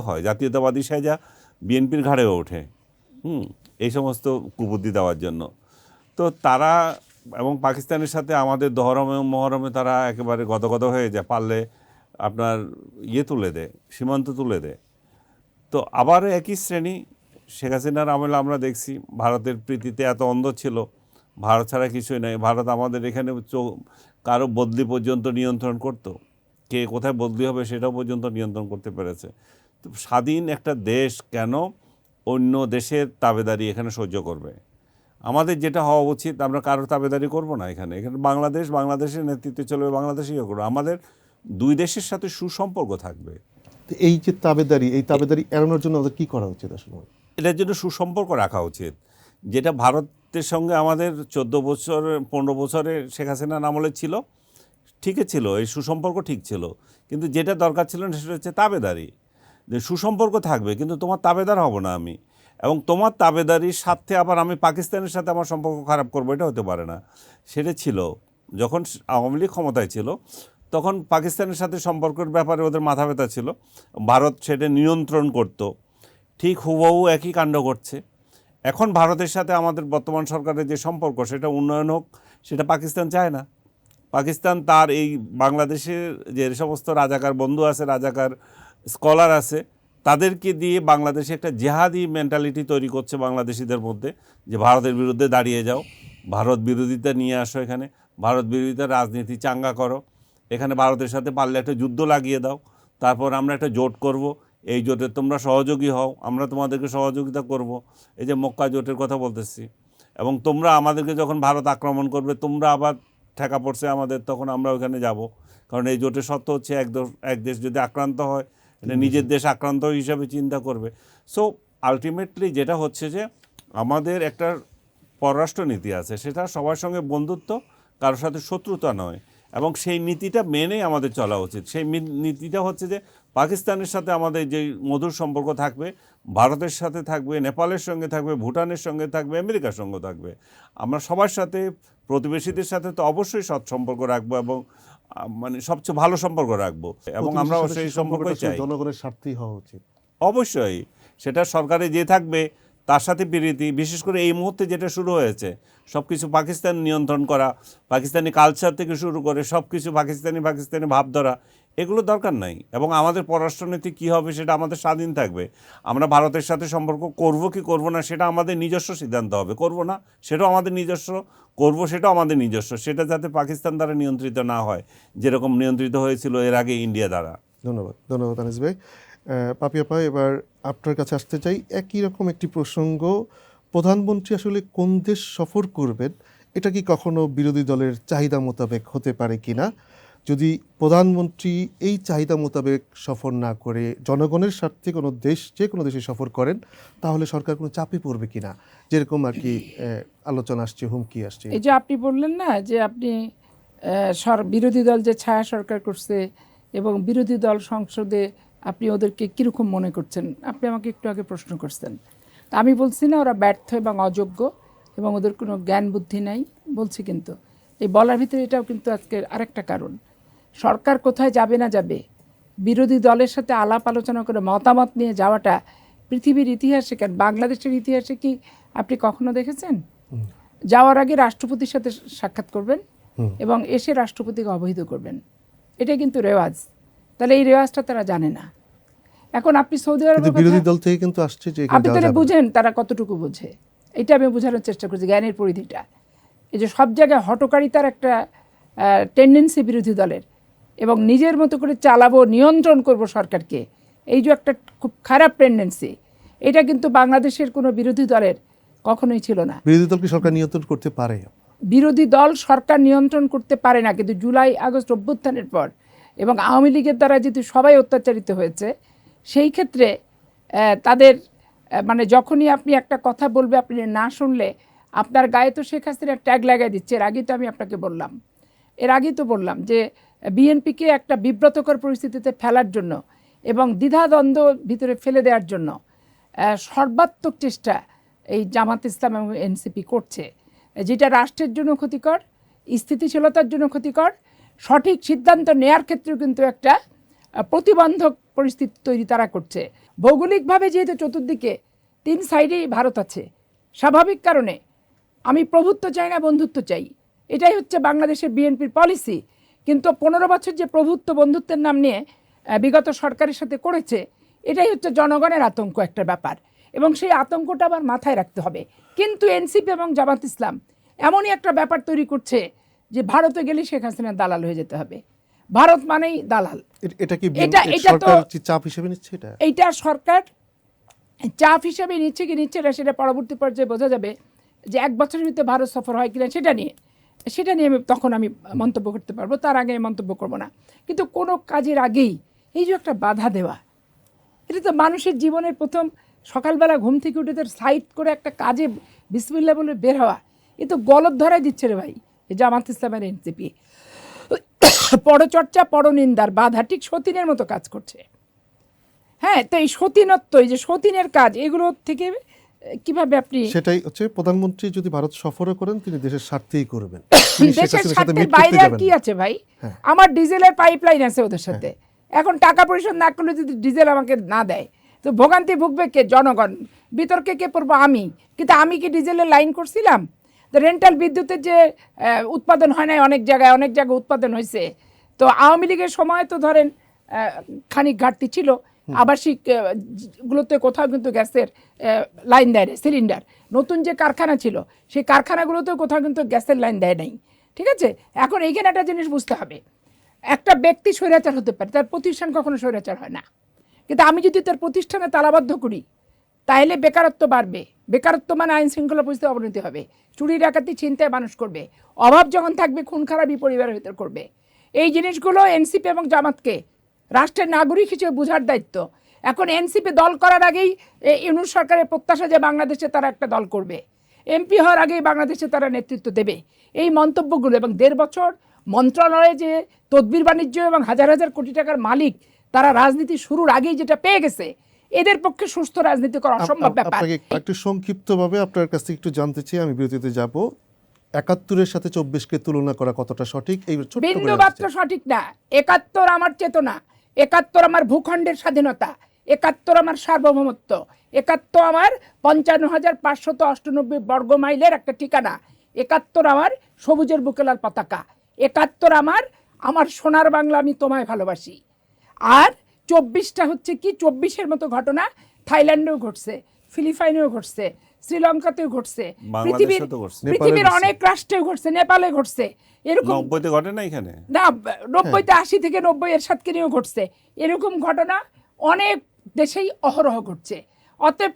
হয় জাতীয়তাবাদী সাইজা বিএনপির ঘাড়েও ওঠে এই সমস্ত কুবুদ্ধি দেওয়ার জন্য। তো তারা এবং পাকিস্তানের সাথে আমাদের দহরমে মহরমে তারা একেবারে গদগদ হয়ে যায়, পারলে আপনার তুলে দেয়, সীমান্ত তুলে দেয়। তো আবার একই শ্রেণী শেখ হাসিনার আমলে আমরা দেখছি ভারতের প্রীতিতে এত অন্ধ ছিল, ভারত ছাড়া কিছুই নাই। ভারত আমাদের এখানে কারো বদলি পর্যন্ত নিয়ন্ত্রণ করত, কে কোথায় বদলি হবে সেটাও পর্যন্ত নিয়ন্ত্রণ করতে পেরেছে। তো স্বাধীন একটা দেশ কেন অন্য দেশের তাবেদারি এখানে সহ্য করবে? আমাদের যেটা হওয়া উচিত, আমরা কারোর তাবেদারি করব না। এখানে বাংলাদেশের নেতৃত্বে চলবে, বাংলাদেশই করবো। আমাদের দুই দেশের সাথে সুসম্পর্ক থাকবে। এই যে তাবেদারি এড়ানোর জন্য আমাদের কী করা উচিত আসলে? এটার জন্য সুসম্পর্ক রাখা উচিত। যেটা ভারতের সঙ্গে আমাদের 15 বছরে শেখ হাসিনার আমলে ছিল, ঠিকই ছিল, এই সুসম্পর্ক ঠিক ছিল। কিন্তু যেটা দরকার ছিল না সেটা হচ্ছে তাবেদারি। যে সুসম্পর্ক থাকবে কিন্তু তোমার তাবেদার হব না আমি, এবং তোমার তাবেদারির সাথে আবার আমি পাকিস্তানের সাথে আমার সম্পর্ক খারাপ করবো, এটা হতে পারে না। সেটা ছিল যখন আওয়ামী লীগ ক্ষমতায় ছিল, তখন পাকিস্তানের সাথে সম্পর্কের ব্যাপারে ওদের মাথা ব্যথা ছিল, ভারত সেটা নিয়ন্ত্রণ করত। ঠিক হুবহু একই কাণ্ড করছে এখন ভারতের সাথে আমাদের বর্তমান সরকারের যে সম্পর্ক, সেটা উন্নয়ন হোক, সেটা পাকিস্তান চায় না। পাকিস্তান তার এই বাংলাদেশের যে সমস্ত রাজাকার বন্ধু আছে, রাজাকার স্কলার আছে, তাদেরকে দিয়ে বাংলাদেশে একটা জেহাদি মেন্টালিটি তৈরি করছে বাংলাদেশিদের মধ্যে, যে ভারতের বিরুদ্ধে দাঁড়িয়ে যাও, ভারত বিরোধিতা নিয়ে আসো, এখানে ভারত বিরোধিতার রাজনীতি চাঙ্গা করো, এখানে ভারতের সাথে পারলে একটা যুদ্ধ লাগিয়ে দাও, তারপর আমরা একটা জোট করব, এই জোটের তোমরা সহযোগী হও, আমরা তোমাদেরকে সহযোগিতা করব। এই যে মক্কা জোটের কথা বলতেছি, এবং তোমরা আমাদেরকে যখন ভারত আক্রমণ করবে, তোমরা আবার ঠেকা পড়ছে আমাদের, তখন আমরা ওখানে যাব। কারণ এই জোটের সত্য হচ্ছে এক দেশ যদি আক্রান্ত হয়, এটা নিজের দেশ আক্রান্ত হিসাবে চিন্তা করবে। সো আলটিমেটলি যেটা হচ্ছে যে আমাদের একটা পররাষ্ট্র নীতি আছে, সেটা সবার সঙ্গে বন্ধুত্ব, কারোর সাথে শত্রুতা নয়, এবং সেই নীতিটা মেনেই আমাদের চলা উচিত। সেই নীতিটা হচ্ছে যে পাকিস্তানের সাথে আমাদের যে মধুর সম্পর্ক থাকবে, ভারতের সাথে থাকবে, নেপালের সঙ্গে থাকবে, ভুটানের সঙ্গে থাকবে, আমেরিকার সঙ্গে থাকবে। আমরা সবার সাথে, প্রতিবেশীদের সাথে তো অবশ্যই সৎ সম্পর্ক রাখবো, এবং মানে সবচেয়ে ভালো সম্পর্ক রাখবো, এবং আমরা সেই সম্পর্কই চাই। জনগণের স্বার্থেই হওয়া উচিত অবশ্যই। সেটা সরকারে যে থাকবে তার সাথে প্রীতি, বিশেষ করে এই মুহূর্তে যেটা শুরু হয়েছে, সব কিছু পাকিস্তান নিয়ন্ত্রণ করা, পাকিস্তানি কালচার থেকে শুরু করে সব কিছু পাকিস্তানি ভাব ধরা, এগুলো দরকার নাই। এবং আমাদের পররাষ্ট্রনীতি কী হবে সেটা আমাদের স্বাধীন থাকবে। আমরা ভারতের সাথে সম্পর্ক করব কি করব না সেটা আমাদের নিজস্ব সিদ্ধান্ত হবে। করব না সেটাও আমাদের নিজস্ব, করব সেটাও আমাদের নিজস্ব। সেটা যাতে পাকিস্তান দ্বারা নিয়ন্ত্রিত না হয়, যেরকম নিয়ন্ত্রিত হয়েছিল এর আগে ইন্ডিয়া দ্বারা। ধন্যবাদ আনিস ভাই। পাপিয়াপা, এবার আপনার কাছে আসতে চাই। একই রকম একটি প্রসঙ্গ, প্রধানমন্ত্রী আসলে কোন দেশ সফর করবেন, এটা কি কখনো বিরোধী দলের চাহিদা মোতাবেক হতে পারে কিনা? যদি প্রধানমন্ত্রী এই চাহিদা মোতাবেক সফর না করে জনগণের স্বার্থে যে কোনো দেশে সফর করেন, তাহলে সরকার কোনো চাপে পড়বে কিনা, যেরকম আর কি আলোচনা আসছে, হুমকি আসছে? এই যে আপনি বললেন না যে আপনি বিরোধী দল যে ছায়া সরকার করছে এবং বিরোধী দল সংসদে আপনি ওদেরকে কীরকম মনে করছেন, আপনি আমাকে একটু আগে প্রশ্ন করছেন। তা আমি বলছি না ওরা ব্যর্থ এবং অযোগ্য এবং ওদের কোনো জ্ঞান বুদ্ধি নাই, বলছি। কিন্তু এই বলার ভিতরে এটাও কিন্তু আজকের আরেকটা কারণ, সরকার কোথায় যাবে না যাবে, বিরোধী দলের সাথে আলাপ আলোচনা করে মতামত নিয়ে যাওয়াটা পৃথিবীর ইতিহাসে, কেন বাংলাদেশের ইতিহাসে কি আপনি কখনো দেখেছেন? যাওয়ার আগে রাষ্ট্রপতির সাথে সাক্ষাৎ করবেন এবং এসে রাষ্ট্রপতিকে অবহিত করবেন। এটা কিন্তু রেওয়াজ। তাহলে এই রেওয়াজটা তারা জানে না। এখন আপনি সৌদি কিন্তু আরবের বিরোধী কথা দল থেকে কিন্তু আসছে যে এখানে আপনি যাওয়া তাহলে যাবে না। বুঝেন তারা কতটুকু বোঝে। এটা আমি বোঝানোর চেষ্টা করছি, জ্ঞানের পরিধিটা। এই যে সব জায়গায় হটকারিতার একটা টেন্ডেন্সি বিরোধী দলের, এবং নিজের মতো করে চালাবো, নিয়ন্ত্রণ করব সরকারকে, এই যে একটা খুব খারাপ টেন্ডেন্সি, এটা কিন্তু বাংলাদেশের কোনো বিরোধী দলের কখনোই ছিল না। বিরোধী দল কি সরকার নিয়ন্ত্রণ করতে পারে? বিরোধী দল সরকার নিয়ন্ত্রণ করতে পারে না, কিন্তু জুলাই আগস্ট অভ্যুত্থানের পর এবং আওয়ামী লীগের দ্বারা যেহেতু সবাই অত্যাচারিত হয়েছে, সেই ক্ষেত্রে তাদের মানে যখনই আপনি একটা কথা বলবে, আপনি না শুনলে আপনার গায়ে তো শেখ হাসিনা ট্যাগ লাগাই দিচ্ছে। এর আগেই তো আমি আপনাকে বললাম, যে বিএনপিকে একটা বিব্রতকর পরিস্থিতিতে ফেলার জন্য এবং দ্বিধাদ্বন্দ্ব ভিতরে ফেলে দেওয়ার জন্য সর্বাত্মক চেষ্টা এই জামাত ইসলাম এবং এনসিপি করছে, যেটা রাষ্ট্রের জন্য ক্ষতিকর, স্থিতিশীলতার জন্য ক্ষতিকর, সঠিক সিদ্ধান্ত নেয়ার ক্ষেত্রেও কিন্তু একটা প্রতিবন্ধক পরিস্থিতি তৈরি তারা করছে। ভৌগোলিকভাবে যেহেতু চতুর্দিকে 3 সাইডেই ভারত আছে, স্বাভাবিক কারণে আমি প্রভুত্ব চাই না, বন্ধুত্ব চাই, এটাই হচ্ছে বাংলাদেশের বিএনপির পলিসি। কিন্তু 15 বছর যে প্রভুত্ব বন্ধুত্বের নাম নিয়ে বিগত সরকারের সাথে করেছে, এটাই হচ্ছে জনগণের আতঙ্ক একটা ব্যাপার, এবং সেই আতঙ্কটা আবার মাথায় রাখতে হবে। কিন্তু এনসিপি এবং জামাত ইসলাম এমনই একটা ব্যাপার তৈরি করছে যে ভারতে গেলে শেখ হাসিনার দালাল হয়ে যেতে হবে। ভারত মানেই দালাল। এটা কি এটা সরকার চাপ হিসেবে নিচ্ছে? এইটা সরকার চাপ হিসেবে নিচ্ছে কি নিচ্ছে না, সেটা পরবর্তী পর্যায়ে বোঝা যাবে যে 1 বছরের ভিতরে ভারত সফর হয় কিনা, সেটা নিয়ে তখন আমি মন্তব্য করতে পারবো। তার আগে মন্তব্য করবো না। কিন্তু কোনো কাজের আগেই এই যে একটা বাধা দেওয়া, এটা তো মানুষের জীবনের প্রথম সকালবেলা ঘুম থেকে উঠে তার সাইড করে একটা কাজে বিসমিল্লাহ বলে বের হওয়া, এ তো গলদ ধরাই দিচ্ছে রে ভাই এই জামাত ইসলামের এনসিপি। পরচর্চা, পরনিন্দার বাধা ঠিক সতীনের মতো কাজ করছে। হ্যাঁ, তো এই সতীনত্ব, এই যে সতীনের কাজ, এগুলো থেকে কিভাবে আপনি, সেটাই হচ্ছে প্রধানমন্ত্রী যদি ভারত সফরে করেন তিনি দেশের স্বার্থেই করবেন। দেশের স্বার্থের বাইরে আর কি আছে ভাই? আমার ডিজেলের পাইপলাইন আছে ওদের সাথে, এখন টাকা পরিশোধ না করলে যদি ডিজেল আমাকে না দেয় তো ভোগান্তি ভুগবে কে? জনগণ। বিতর্কে কে পড়বো? আমি। কিন্তু আমি কি ডিজেলের লাইন করছিলাম? তো রেন্টাল বিদ্যুতের যে উৎপাদন হয় নাই, অনেক জায়গায় উৎপাদন হয়েছে। তো আওয়ামী লীগের সময় তো ধরেন খানিক ঘাটতি ছিল, আবাসিক গুলোতে কোথাও কিন্তু গ্যাসের লাইন দেয় না, সিলিন্ডার। নতুন যে কারখানা ছিল সেই কারখানাগুলোতেও কোথাও কিন্তু গ্যাসের লাইন দেয় নাই। ঠিক আছে, এখন এইখানে একটা জিনিস বুঝতে হবে, একটা ব্যক্তি স্বৈরাচার হতে পারে, তার প্রতিষ্ঠান কখনো স্বৈরাচার হয় না। কিন্তু আমি যদি তার প্রতিষ্ঠানে তালাবদ্ধ করি তাহলে বেকারত্ব বাড়বে। বেকারত্ব মানে আইন শৃঙ্খলা পরিস্থিতি অবনতি হবে, চুরি ডাকাতি চিন্তায় মানুষ করবে, অভাব যখন থাকবে খুন খারাপি পরিবারের ভিতর করবে। এই জিনিসগুলো এনসিপি এবং জামাতকে রাষ্ট্রের নাগরিক হিসেবে বোঝার দায়িত্ব। এখন এনসিপি দল করার আগেই ইউনূস সরকারের প্রত্যাশা যে বাংলাদেশে তারা একটা দল করবে, এমপি হওয়ার আগেই বাংলাদেশে তারা নেতৃত্ব দেবে, এই মন্তব্যগুলো এবং 1.5 বছর মন্ত্রণালয়ে যে তদবির বাণিজ্য এবং হাজার হাজার কোটি টাকার মালিক, তারা রাজনীতি শুরুর আগেই যেটা পেয়ে গেছে, এদের পক্ষে সুস্থ রাজনীতি করা অসম্ভব ব্যাপার। একটু সংক্ষিপ্তভাবে আপনার কাছ থেকে একটু জানতে চাই, আমি বিরতিতে যাব। 71-এর সাথে 24-কে তুলনা করা কতটা সঠিক? এই ছোট্ট করে বিন্দুমাত্র সঠিক না। 71 আমার চেতনা, 71 আমার ভূখণ্ডের স্বাধীনতা, 71 আমার সার্বভৌমত্ব, 71 আমার 55,598 বর্গ মাইলের একটা ঠিকানা, 71 আমার সবুজের বুকে লাল পতাকা, 71 আমার সোনার বাংলা, আমি তোমায় ভালোবাসি। আর 24টা হচ্ছে কি, 24-এর মতো ঘটনা থাইল্যান্ডেও ঘটছে, ফিলিপাইনেও ঘটছে, শ্রীলঙ্কাতেও ঘটছে, পৃথিবীর অনেক রাষ্ট্রেও ঘটছে, নেপালে ঘটছে। এরকম 90-তে ঘটে না এখানে? না, 90-তে 80 থেকে 90 এরশাদকে নিয়েও ঘটছে। এরকম ঘটনা অনেক দেশেই অহরহ ঘটছে। অতএব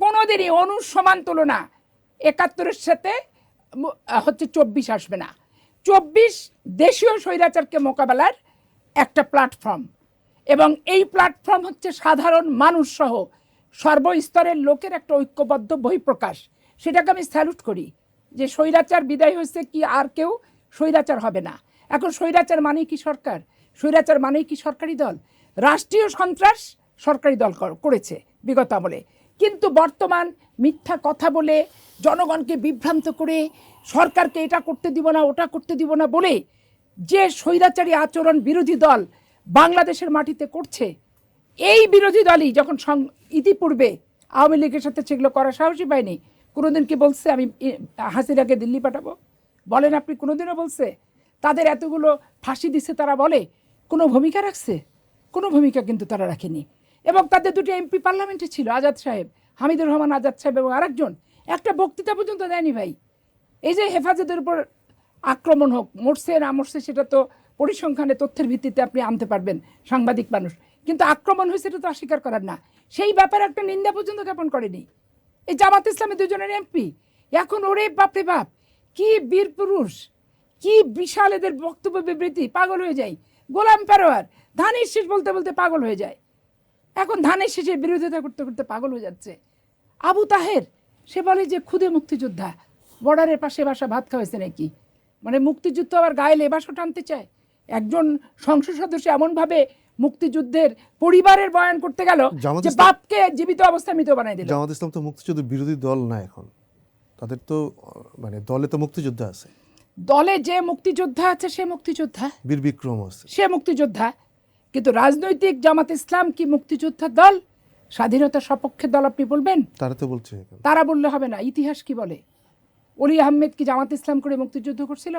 কোনোদিনই অনুসমান তুলনা 71-এর সাথে হচ্ছে 24 আসবে না। 24 দেশীয় স্বৈরাচারকে মোকাবেলার একটা প্ল্যাটফর্ম, এবং এই প্ল্যাটফর্ম হচ্ছে সাধারণ মানুষ সহ সর্বস্তরের লোকের একটা ঐক্যবদ্ধ বহিঃপ্রকাশ। সেটাকে আমি স্যালুট করি যে স্বৈরাচার বিদায় হয়েছে, কি আর কেউ স্বৈরাচার হবে না। এখন স্বৈরাচার মানেই কি সরকার? স্বৈরাচার মানেই কি সরকারি দল? রাষ্ট্রীয় সন্ত্রাস সরকারি দল করেছে বিগত আমলে, কিন্তু বর্তমান মিথ্যা কথা বলে জনগণকে বিভ্রান্ত করে সরকারকে এটা করতে দিব না, ওটা করতে দিব না বলে যে স্বৈরাচারী আচরণ বিরোধী দল বাংলাদেশের মাটিতে করছে, এই বিরোধী দলই যখন ইতিপূর্বে আওয়ামী লীগের সাথে সেগুলো করা সাহসী পায়নি, কোনোদিন কি বলছে আমি হাসিনাকে দিল্লি পাঠাবো? বলেন আপনি কোনোদিনও বলছে? তাদের এতগুলো ফাঁসি দিচ্ছে তারা বলে কোনো ভূমিকা রাখছে? কোনো ভূমিকা কিন্তু তারা রাখেনি। এবং তাদের দুটো এমপি পার্লামেন্টে ছিল, আজাদ সাহেব, হামিদুর রহমান আজাদ সাহেব এবং আরেকজন, একটা বক্তৃতা পর্যন্ত দেয়নি ভাই। এই যে হেফাজতের উপর আক্রমণ হোক, মরছে না মরছে সেটা তো পরিসংখ্যানে তথ্যের ভিত্তিতে আপনি আনতে পারবেন সাংবাদিক মানুষ, কিন্তু আক্রমণ হয়েছে এটা তো অস্বীকার করার না। সেই ব্যাপারে একটা নিন্দা পর্যন্ত জ্ঞাপন করেনি এই জামাত ইসলামের দুজনের এমপি। এখন ওরে বাপরে বাপ, কি বীর পুরুষ, কি বিশাল এদের বক্তব্য বিবৃতি, পাগল হয়ে যায়। গোলাম পেরোয়ার ধানের শেষ বলতে বলতে পাগল হয়ে যায়, এখন ধানের শেষের বিরোধিতা করতে করতে পাগল হয়ে যাচ্ছে। আবু তাহের সে বলে যে খুদে মুক্তিযোদ্ধা, বর্ডারের পাশে বাসা ভাত খাওয়াইছে নাকি, মানে মুক্তিযুদ্ধ আবার গায়ে লেবাসও টানতে চায়। একজন সংসদ সদস্য এমনভাবে মুক্তিযুদ্ধের পরিবারের বয়ান করতে গেল জামাত যে ইসলাম- বাপকে জীবিত অবস্থায় মৃত বানাই দিল। জামাত ইসলাম তো মুক্তিযুদ্ধের বিরোধী দল না, এখন তাদের তো মানে দলে তো মুক্তিযোদ্ধা আছে, দলে যে মুক্তিযোদ্ধা আছে সে মুক্তিযোদ্ধা, বীর বিক্রম আছে। সে মুক্তিযোদ্ধা, কিন্তু রাজনৈতিক জামাত ইসলাম কি মুক্তিযোদ্ধার দল, স্বাধীনতার সপক্ষের দল আপনি বলবেন? তারা তো বলছে এখন। তারা বললে হবে না, ইতিহাস কি বলে? অলি আহমেদ কি জামাত ইসলাম করে মুক্তিযুদ্ধ করছিল?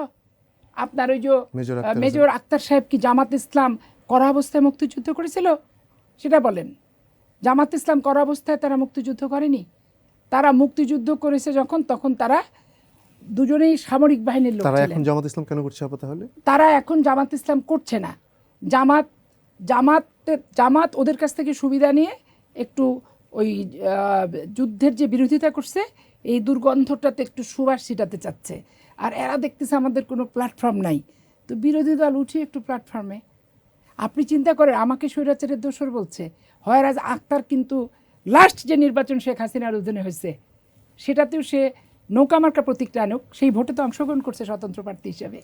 আপনার ওই যে মেজর আখতার মেজর আক্তার সাহেব কি জামাত ইসলাম করা অবস্থায় মুক্তিযুদ্ধ করেছিল? সেটা বলেন। জামাত ইসলাম করা অবস্থায় তারা মুক্তিযুদ্ধ করেনি। তারা মুক্তিযুদ্ধ করেছে যখন, তখন তারা দুজনেই সামরিক বাহিনীর লোক তারা ছিলেন। এখন জামাত ইসলাম কেন করছে আপা তাহলে? তারা এখন জামাত ইসলাম করছে না। জামাত ওদের কাছ থেকে সুবিধা নিয়ে একটু ওই যুদ্ধের যে বিরোধিতা করছে এই দুর্গন্ধটাতে একটু সুবাস ছিটাতে চাচ্ছে। আর এরা দেখতেছে আমাদের কোনো প্ল্যাটফর্ম নাই, তো বিরোধী দল উঠে একটু প্ল্যাটফর্মে। আপনি চিন্তা করেন, আমাকে স্বৈরাচারের দোসর বলছে, হয়রাজ আক্তার কিন্তু লাস্ট যে নির্বাচন শেখ হাসিনার অধীনে হয়েছে সেটাতেও সে নৌকামার্কা প্রতীকটা আনুক, সেই ভোটে তো অংশগ্রহণ করছে স্বতন্ত্র প্রার্থী হিসাবে।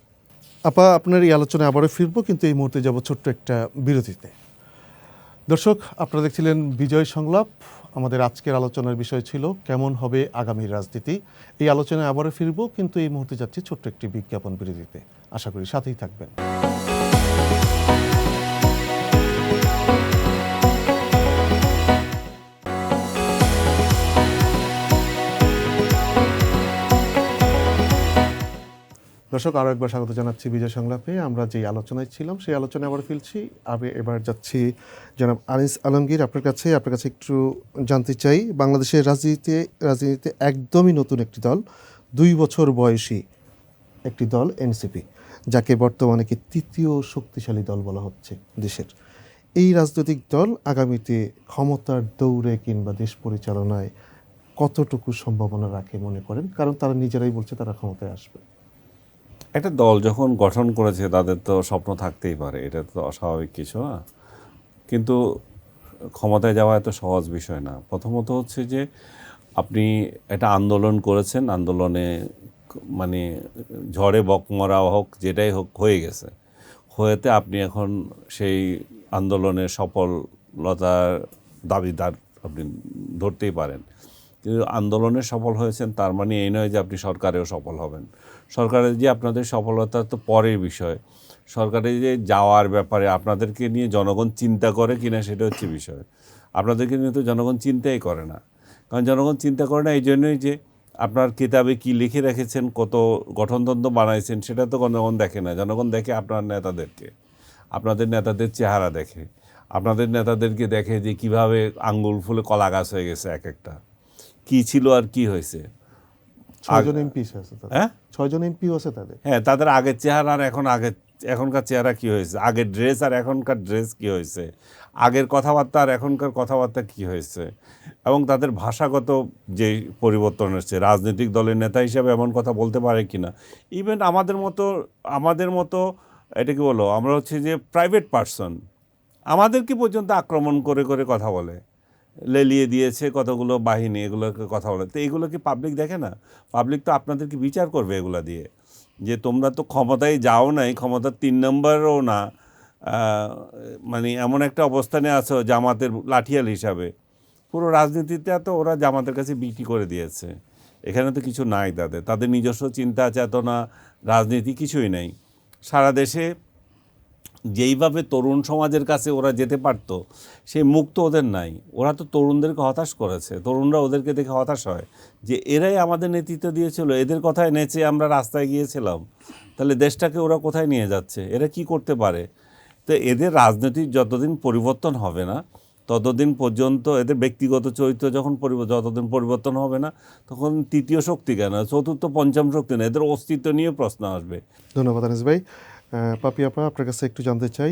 আপা, আপনার এই আলোচনায় আবারও ফিরবো, কিন্তু এই মুহূর্তে যাব ছোট্ট একটা বিরতিতে। দর্শক, আপনারা দেখছিলেন বিজয় সংলাপ। আমাদের আজকের আলোচনার বিষয় ছিল কেমন হবে আগামীর রাজনীতি। এই আলোচনায় আবারও ফিরবো, কিন্তু এই মুহূর্তে যাচ্ছি ছোট্ট একটি বিজ্ঞাপন বিরতিতে। আশা করি সাথেই থাকবেন। দর্শক, আরও একবার স্বাগত জানাচ্ছি বিজয় সংলাপে। আমরা যেই আলোচনায় ছিলাম সেই আলোচনায় আবার ফিরছি। আমি এবার যাচ্ছি জনাব আনিস আলমগীর আপনার কাছে একটু জানতে চাই, বাংলাদেশের রাজনীতিতে একদমই নতুন একটি দল, 2 বছর বয়সী একটি দল এনসিপি, যাকে বর্তমানে কি তৃতীয় শক্তিশালী দল বলা হচ্ছে দেশের। এই রাজনৈতিক দল আগামীতে ক্ষমতার দৌড়ে কিংবা দেশ পরিচালনায় কতটুকু সম্ভাবনা রাখে মনে করেন? কারণ তারা নিজেরাই বলছে তারা ক্ষমতায় আসবে। একটা দল যখন গঠন করেছে তাদের তো স্বপ্ন থাকতেই পারে, এটা তো অস্বাভাবিক কিছু না। কিন্তু ক্ষমতায় যাওয়া এত সহজ বিষয় না। প্রথমত হচ্ছে যে আপনি একটা আন্দোলন করেছেন, আন্দোলনে মানে ঝড়ে বকমরা হোক যেটাই হোক হয়ে গেছে, হয়েতে আপনি এখন সেই আন্দোলনের সফলতার দাবিদার আপনি ধরতেই পারেন। কিন্তু আন্দোলনে সফল হয়েছেন তার মানে এই নয় যে আপনি সরকারেও সফল হবেন। সরকারের যে আপনাদের সফলতা তো পরের বিষয়, সরকারে যে যাওয়ার ব্যাপারে আপনাদেরকে নিয়ে জনগণ চিন্তা করে কিনা সেটা হচ্ছে বিষয়। আপনাদেরকে নিয়ে তো জনগণ চিন্তাই করে না, কারণ জনগণ চিন্তা করে না এই জন্যই যে আপনার কিতাবে কি লিখে রেখেছেন, কত গঠনতন্ত্র বানাইছেন, সেটা তো জনগণ দেখে না। জনগণ দেখে আপনার নেতাদেরকে, আপনাদের নেতাদের চেহারা দেখে, আপনাদের নেতাদেরকে দেখে যে কিভাবে আঙ্গুল ফুলে কলা গাছ হয়ে গেছে এক একটা, কি ছিল আর কি হয়েছে। 6 জন এমপি আছে তাদের। হ্যাঁ 6 জন এমপিও আছে তাদের। হ্যাঁ, তাদের আগের চেহারা আর এখনকার চেহারা কি হয়েছে, আগের ড্রেস আর এখনকার ড্রেস কি হয়েছে, আগের কথাবার্তা আর এখনকার কথাবার্তা কি হয়েছে, এবং তাদের ভাষাগত যে পরিবর্তন এসেছে। রাজনৈতিক দলের নেতা হিসাবে এমন কথা বলতে পারে কিনা। ইভেন আমাদের মতো এটা কি বলো, আমরা হচ্ছে যে প্রাইভেট পার্সন, আমাদেরকে পর্যন্ত আক্রমণ করে করে কথা বলে, লেলিয়ে দিয়েছে কতগুলো বাহিনী, এগুলোকে কথা বলে। তো এগুলো কি পাবলিক দেখে না? পাবলিক তো আপনাদেরকে বিচার করবে এগুলা দিয়ে, যে তোমরা তো ক্ষমতায় যাও নাই, ক্ষমতার 3 নম্বরও না, মানে এমন একটা অবস্থানে আছো জামাতের লাঠিয়াল হিসাবে। পুরো রাজনীতিটা তো ওরা জামাতের কাছে বিক্রি করে দিয়েছে। এখানে তো কিছু নাই, তাদের নিজস্ব চিন্তা চেতনা রাজনীতি কিছুই নেই। সারা দেশে যেইভাবে তরুণ সমাজের কাছে ওরা যেতে পারতো সেই মুখ তো ওদের নাই। ওরা তো তরুণদেরকে হতাশ করেছে, তরুণরা ওদেরকে দেখে হতাশ হয় যে এরাই আমাদের নেতৃত্ব দিয়েছিল, এদের কথায় নেচে আমরা রাস্তায় গিয়েছিলাম, তাহলে দেশটাকে ওরা কোথায় নিয়ে যাচ্ছে, এরা কি করতে পারে। তো এদের রাজনৈতিক যতদিন পরিবর্তন হবে না ততদিন পর্যন্ত, এদের ব্যক্তিগত চরিত্র যতদিন পরিবর্তন হবে না, তখন তৃতীয় শক্তি কেন, চতুর্থ পঞ্চম শক্তি না, এদের অস্তিত্ব নিয়ে প্রশ্ন আসবে। ধন্যবাদ আনিস ভাই। পাপি আপা, আপনার কাছে একটু জানতে চাই,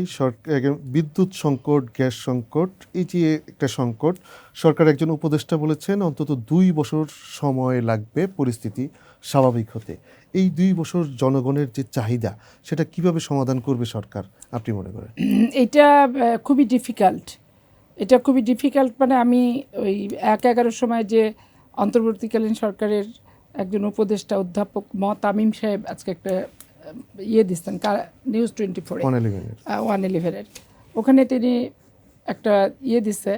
বিদ্যুৎ সংকট, গ্যাস সংকট, এই যে একটা সংকট, সরকার একজন উপদেষ্টা বলেছেন অন্তত 2 বছর সময় লাগবে পরিস্থিতি স্বাভাবিক হতে। এই 2 বছর জনগণের যে চাহিদা সেটা কিভাবে সমাধান করবে সরকার আপনি মনে করেন? এটা খুবই ডিফিকাল্ট। এটা খুবই ডিফিকাল্ট, মানে আমি ওই 1/11 সময় যে অন্তর্বর্তীকালীন সরকারের একজন উপদেষ্টা অধ্যাপক তামিম সাহেব আজকে একটা দিচ্ছেন নিউজ 24 111-এর, ওখানে তিনি একটা দিচ্ছে,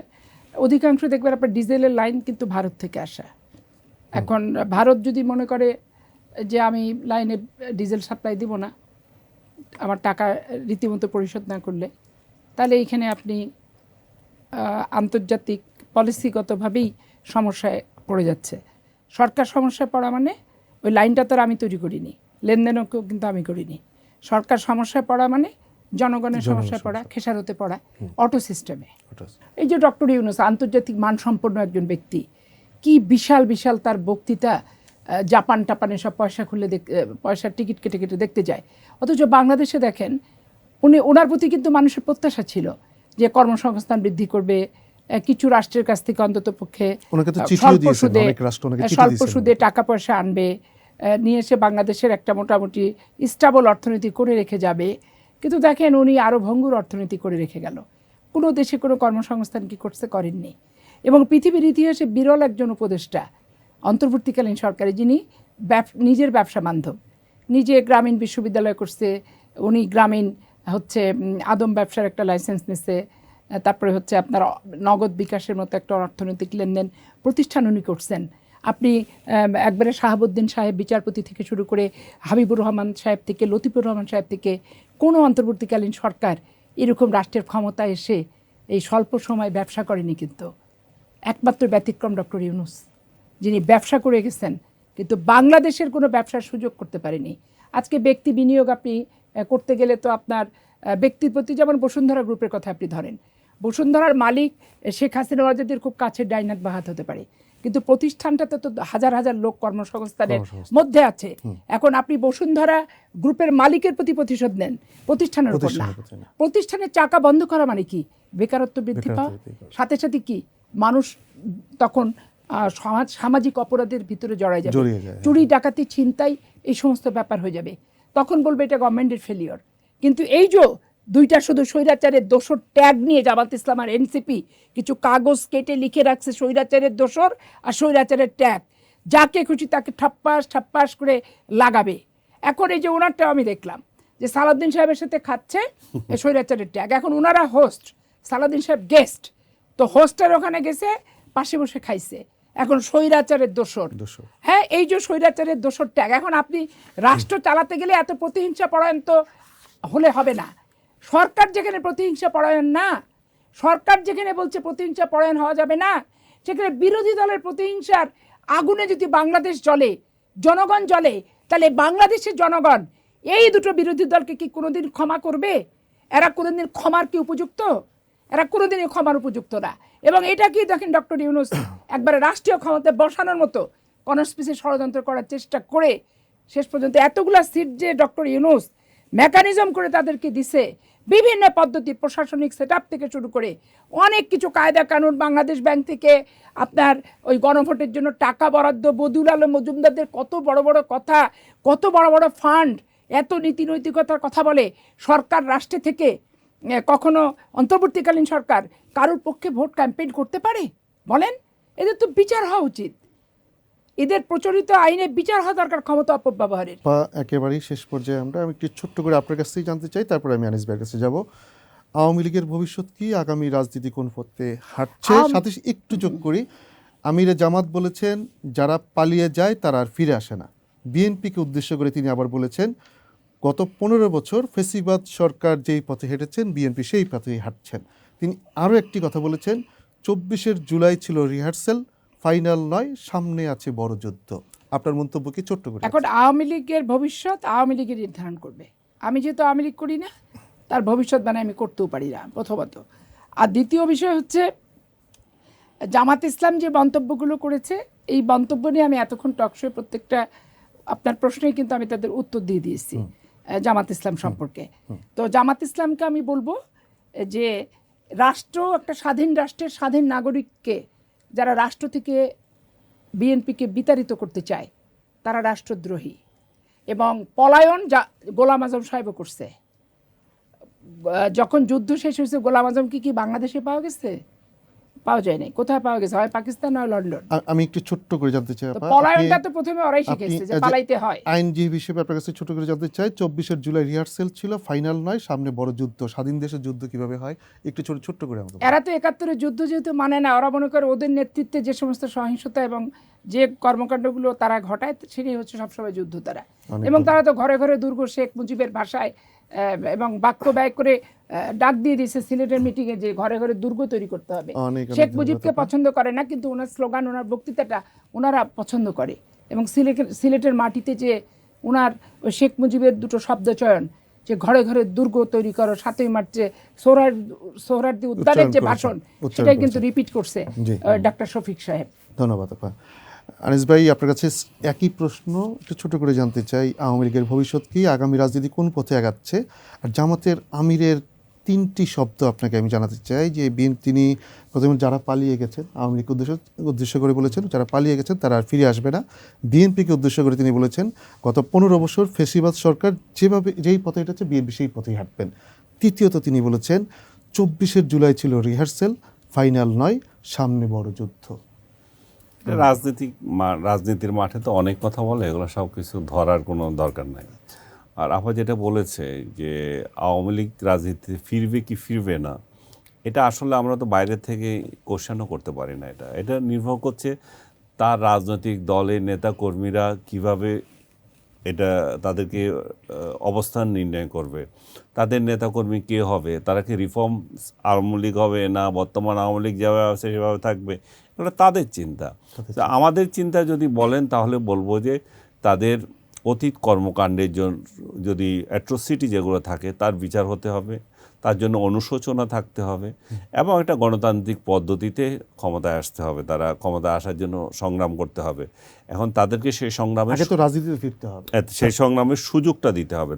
অধিকাংশ দেখবেন আপনার ডিজেলের লাইন কিন্তু ভারত থেকে আসা। এখন ভারত যদি মনে করে যে আমি লাইনে ডিজেল সাপ্লাই দিব না আমার টাকা রীতিমতো পরিশোধ না করলে, তাহলে এইখানে আপনি আন্তর্জাতিক পলিসিগতভাবেই সমস্যায় পড়ে যাচ্ছে। সরকার সমস্যায় পড়া মানে ওই লাইনটা তো আর আমি তৈরি করিনি, লেনদেনও কিন্তু আমি করিনি। সরকার সমস্যায় পড়া মানে জনগণের সমস্যায় পড়া, খেসারতে পড়া অটো সিস্টেমে। এই যে ডক্টর ইউনূস আন্তর্জাতিক মানসম্পন্ন একজন ব্যক্তি, কি বিশাল বিশাল তার বক্তৃতা, জাপান টাপানে সব পয়সা খুলে পয়সার টিকিট কেটে কেটে দেখতে যায়। অথচ বাংলাদেশে দেখেন ওনার প্রতি কিন্তু মানুষের প্রত্যাশা ছিল যে কর্মসংস্থান বৃদ্ধি করবে, কিছু রাষ্ট্রের কাছ থেকে অন্তত পক্ষে স্বল্প সুদে টাকা পয়সা আনবে, নিয়ে এসে বাংলাদেশের একটা মোটামুটি স্টেবল অর্থনীতি করে রেখে যাবে। কিন্তু দেখেন উনি আরও ভঙ্গুর অর্থনীতি করে রেখে গেল। কোনো দেশে কোনো কর্মসংস্থান কি করছে, করেননি। এবং পৃথিবীর ইতিহাসে বিরল একজন উপদেষ্টা অন্তর্বর্তীকালীন সরকারে, যিনি নিজের ব্যবসা বান্ধব, নিজে গ্রামীণ বিশ্ববিদ্যালয় করছে, উনি গ্রামীণ আদম ব্যবসার একটা লাইসেন্স নিচ্ছে, তারপরে আপনার নগদ বিকাশের মতো একটা অর্থনৈতিক লেনদেন প্রতিষ্ঠান উনি করছেন। আপনি একবারে শাহাবুদ্দিন সাহেব বিচারপতি থেকে শুরু করে হাবিবুর রহমান সাহেব থেকে লতিফুর রহমান সাহেব থেকে কোনো অন্তর্বর্তীকালীন সরকার এরকম রাষ্ট্রের ক্ষমতায় এসে এই স্বল্প সময় ব্যবসা করেনি। কিন্তু একমাত্র ব্যতিক্রম ডক্টর ইউনূস, যিনি ব্যবসা করে গেছেন কিন্তু বাংলাদেশের কোনো ব্যবসার সুযোগ করতে পারেনি। আজকে ব্যক্তি বিনিয়োগ আপনি করতে গেলে তো আপনার ব্যক্তির প্রতি, যেমন বসুন্ধরা গ্রুপের কথা আপনি ধরেন, বসুন্ধরার মালিক শেখ হাসিনা ওয়াজেদের খুব কাছের ডাইনাত বাহাত হতে পারে, কিন্তু প্রতিষ্ঠানটাতে তো হাজার হাজার লোক কর্মসংস্থানের মধ্যে আছে। এখন আপনি বসুন্ধরা গ্রুপের মালিকের প্রতি প্রতিশোধ নেন, প্রতিষ্ঠানের উপর না। প্রতিষ্ঠানের চাকা বন্ধ করা মানে কি? বেকারত্ব বৃদ্ধি পাওয়া, সাথে সাথে কি মানুষ তখন সামাজিক অপরাধের ভিতরে জড়ায় যাবে, চুরি ডাকাতি ছিনতাই এই সমস্ত ব্যাপার হয়ে যাবে। তখন বলবে এটা গভর্নমেন্টের ফেলিওর। কিন্তু এই যে দুইটা শুধু স্বৈরাচারের দোষর ট্যাগ নিয়ে জামাত ইসলাম আর এনসিপি কিছু কাগজ কেটে লিখে রাখছে, স্বৈরাচারের দোষর আর স্বৈরাচারের ট্যাগ, যাকে খুশি তাকে ঠাপ্পাস ঠাপ্পাস করে লাগাবে। এখন এই যে ওনারটা আমি দেখলাম যে সালাউদ্দিন সাহেবের সাথে খাচ্ছে স্বৈরাচারের ট্যাগ, এখন ওনারা হোস্ট, সালাউদ্দিন সাহেব গেস্ট, তো হোস্টের ওখানে গেছে পাশে বসে খাইছে, এখন স্বৈরাচারের দোষর। হ্যাঁ, এই যে স্বৈরাচারের দোষর ট্যাগ, এখন আপনি রাষ্ট্র চালাতে গেলে এত প্রতিহিংসা পরায়ণ তো হলে হবে না। সরকার যেখানে প্রতিহিংসা পরায়ণ না, সরকার যেখানে বলছে প্রতিহিংসা পরায়ণ হওয়া যাবে না, সেখানে বিরোধী দলের প্রতিহিংসার আগুনে যদি বাংলাদেশ জ্বলে, জনগণ জ্বলে, তাহলে বাংলাদেশের জনগণ এই দুটো বিরোধী দলকে কি কোনোদিন ক্ষমা করবে? এরা কোনোদিন ক্ষমার কি উপযুক্ত? এরা কোনোদিনই ক্ষমার উপযুক্ত না। এবং এটা কি দেখেন ডক্টর ইউনূস একবারে রাষ্ট্রীয় ক্ষমতায় বসানোর মতো কনস্পিরেসি ষড়যন্ত্র করার চেষ্টা করে শেষ পর্যন্ত এতগুলা সিট যে ডক্টর ইউনূস মেকানিজম করে তাদেরকে দিছে, বিভিন্ন পদ্ধতি, প্রশাসনিক সেট আপ থেকে শুরু করে অনেক কিছু কায়দা কানুন, বাংলাদেশ ব্যাংক থেকে আপনার ওই গণভোটের জন্য টাকা বরাদ্দ, বদিউল আলম মজুমদারদের কত বড় বড় কথা, কত বড় বড় ফান্ড, এত নীতি নৈতিকতার কথা বলে সরকার রাষ্ট্রে থেকে কখনো অন্তর্বর্তীকালীন সরকার কারোর পক্ষে ভোট ক্যাম্পেইন করতে পারে? বলেন, এদের তো বিচার হওয়া উচিত, এদের প্রচলিত আইনে বিচার হওয়া দরকার ক্ষমতা অপব্যবহারের। একেবারেই শেষ পর্যায়ে আমরা একটু ছোট্ট করে আপনার কাছ থেকে জানতে চাই, তারপরে আমি আনিস ভাইয়ের কাছে যাব। আওয়ামী লীগের ভবিষ্যৎ কি, আগামী রাজনীতি কোন পথে হাঁটছে? সাথে একটু যোগ করি, আমিরে জামাত বলেছেন যারা পালিয়ে যায় তারা আর ফিরে আসে না। বিএনপিকে উদ্দেশ্য করে তিনি আবার বলেছেন গত 15 বছর ফেসিবাদ সরকার যেই পথে হেঁটেছেন বিএনপি সেই পথেই হাঁটছেন। তিনি আরও একটি কথা বলেছেন, 24 জুলাই ছিল রিহার্সেল, ফাইনাল নয়, সামনে আছে বড় যুদ্ধ। আপনার মন্তব্য কি ছোট্ট করে? এখন আওয়ামী লীগের ভবিষ্যৎ আওয়ামী লীগের নির্ধারণ করবে। আমি যেহেতু আওয়ামী লীগ করি না, তার ভবিষ্যৎ মানে আমি করতেও পারি না, প্রথমত। আর দ্বিতীয় বিষয় হচ্ছে, জামাত ইসলাম যে মন্তব্যগুলো করেছে, এই মন্তব্য নিয়ে আমি এতক্ষণ টকশোয় প্রত্যেকটা আপনার প্রশ্নেই কিন্তু আমি তাদের উত্তর দিয়ে দিয়েছি জামাত ইসলাম সম্পর্কে। তো জামাত ইসলামকে আমি বলবো যে রাষ্ট্র, একটা স্বাধীন রাষ্ট্রের স্বাধীন নাগরিককে যারা রাষ্ট্র থেকে বিএনপিকে বিতাড়িত করতে চায় তারা রাষ্ট্রদ্রোহী, এবং পলায়ন যা গোলাম আজম সাহেবও করছে। যখন যুদ্ধ শেষ হয়েছে, গোলাম আজমকে কি বাংলাদেশে পাওয়া গেছে? পাওয়া যায় নাই। কোথায় পাওয়া গেছে? হয় পাকিস্তান, নয় লন্ডন। আমি একটু ছোট্ট করে জানতে চাই, তো পলায়নটা তো প্রথমে ওরাই শিখেছে যে পালাইতে হয়। আইনজীবী হিসেবে আপনার কাছে ছোট করে জানতে চাই, 24 জুলাই রিহার্সেল ছিল, ফাইনাল নয়, সামনে বড় যুদ্ধ। স্বাধীন দেশের যুদ্ধ কিভাবে হয় একটু ছোট্ট করে আমাদের। এরা তো 71-এর যুদ্ধ যেহেতু মানে না, ওরা মনে করে ওদের নেতৃত্বে যে সমস্ত সহিংসতা এবং যে কর্মকাণ্ডগুলো তারা ঘটায় সেটাই হচ্ছে সবসময় যুদ্ধ তারা। এবং তারা তো ঘরে ঘরে দুর্গ, শেখ মুজিবের ভাষায় এবং বাক্য ব্যয় করে ডাক দিয়ে দিয়েছে সিলেটের মিটিংয়ে যে ঘরে ঘরে দুর্গ তৈরি করতে হবে। শেখ মুজিবকে পছন্দ করে না, কিন্তু ওনার স্লোগান, ওনার বক্তৃতাটা ওনারা পছন্দ করে। এবং সিলেটের মাটিতে যে ওনার ওই শেখ মুজিবের দুটো শব্দ চয়ন, যে ঘরে ঘরে দুর্গ তৈরি করো, 7ই মার্চে সোহরাওয়ার্দী উদ্যানের যে ভাষণ, সেটাই কিন্তু রিপিট করছে ডাক্তার শফিক সাহেব। ধন্যবাদ আপা। আনিস ভাই, আপনার কাছে একই প্রশ্ন, একটু ছোট করে জানতে চাই, আওয়ামী লীগের ভবিষ্যৎ কি, আগামী রাজনীতি কোন পথে আগাচ্ছে? আর জামাতের আমিরের 3টি শব্দ আপনাকে আমি জানাতে চাই, যে তিনি প্রথমে যারা পালিয়ে গেছেন, আওয়ামী লীগকে উদ্দেশ্য করে বলেছেন যারা পালিয়ে গেছেন তারা আর ফিরে আসবে না। বিএনপিকে উদ্দেশ্য করে তিনি বলেছেন গত 15 বছর ফেসিবাদ সরকার যেই পথে হেঁটেছে বিএনপি সেই পথেই হাঁটবেন। তৃতীয়ত তিনি বলেছেন 24 জুলাই ছিল রিহার্সেল, ফাইনাল নয়, সামনে বড় যুদ্ধ। রাজনীতির মাঠে তো অনেক কথা বলে, এগুলো সব কিছু ধরার কোনো দরকার নাই। আর আপা যেটা বলেছে যে আওয়ামী লীগ রাজনীতিতে ফিরবে কি ফিরবে না, এটা আসলে আমরা তো বাইরে থেকে কোশ্চেনও করতে পারি না। এটা নির্ভর করছে তার রাজনৈতিক দলের নেতা কর্মীরা কিভাবে এটা তাদেরকে অবস্থান নির্ণয় করবে, তাদের নেতাকর্মী কে হবে, তারা কি রিফর্ম আওয়ামী লীগ হবে না বর্তমান আওয়ামী লীগ যেভাবে আছে সেভাবে থাকবে, এটা তাদের চিন্তা। আমাদের চিন্তা যদি বলেন তাহলে বলবো যে তাদের অতীত কর্মকাণ্ডের জন্য যদি অ্যাট্রোসিটি যেগুলো থাকে তার বিচার হতে হবে, তার জন্য অনুশোচনা থাকতে হবে, এবং একটা গণতান্ত্রিক পদ্ধতিতে ক্ষমতায় আসতে হবে। তারা ক্ষমতায় আসার জন্য সংগ্রাম করতে হবে। এখন তাদেরকে সেই সংগ্রামে রাজনীতিতে ফিরতে হবে, সেই সংগ্রামের সুযোগটা দিতে হবে,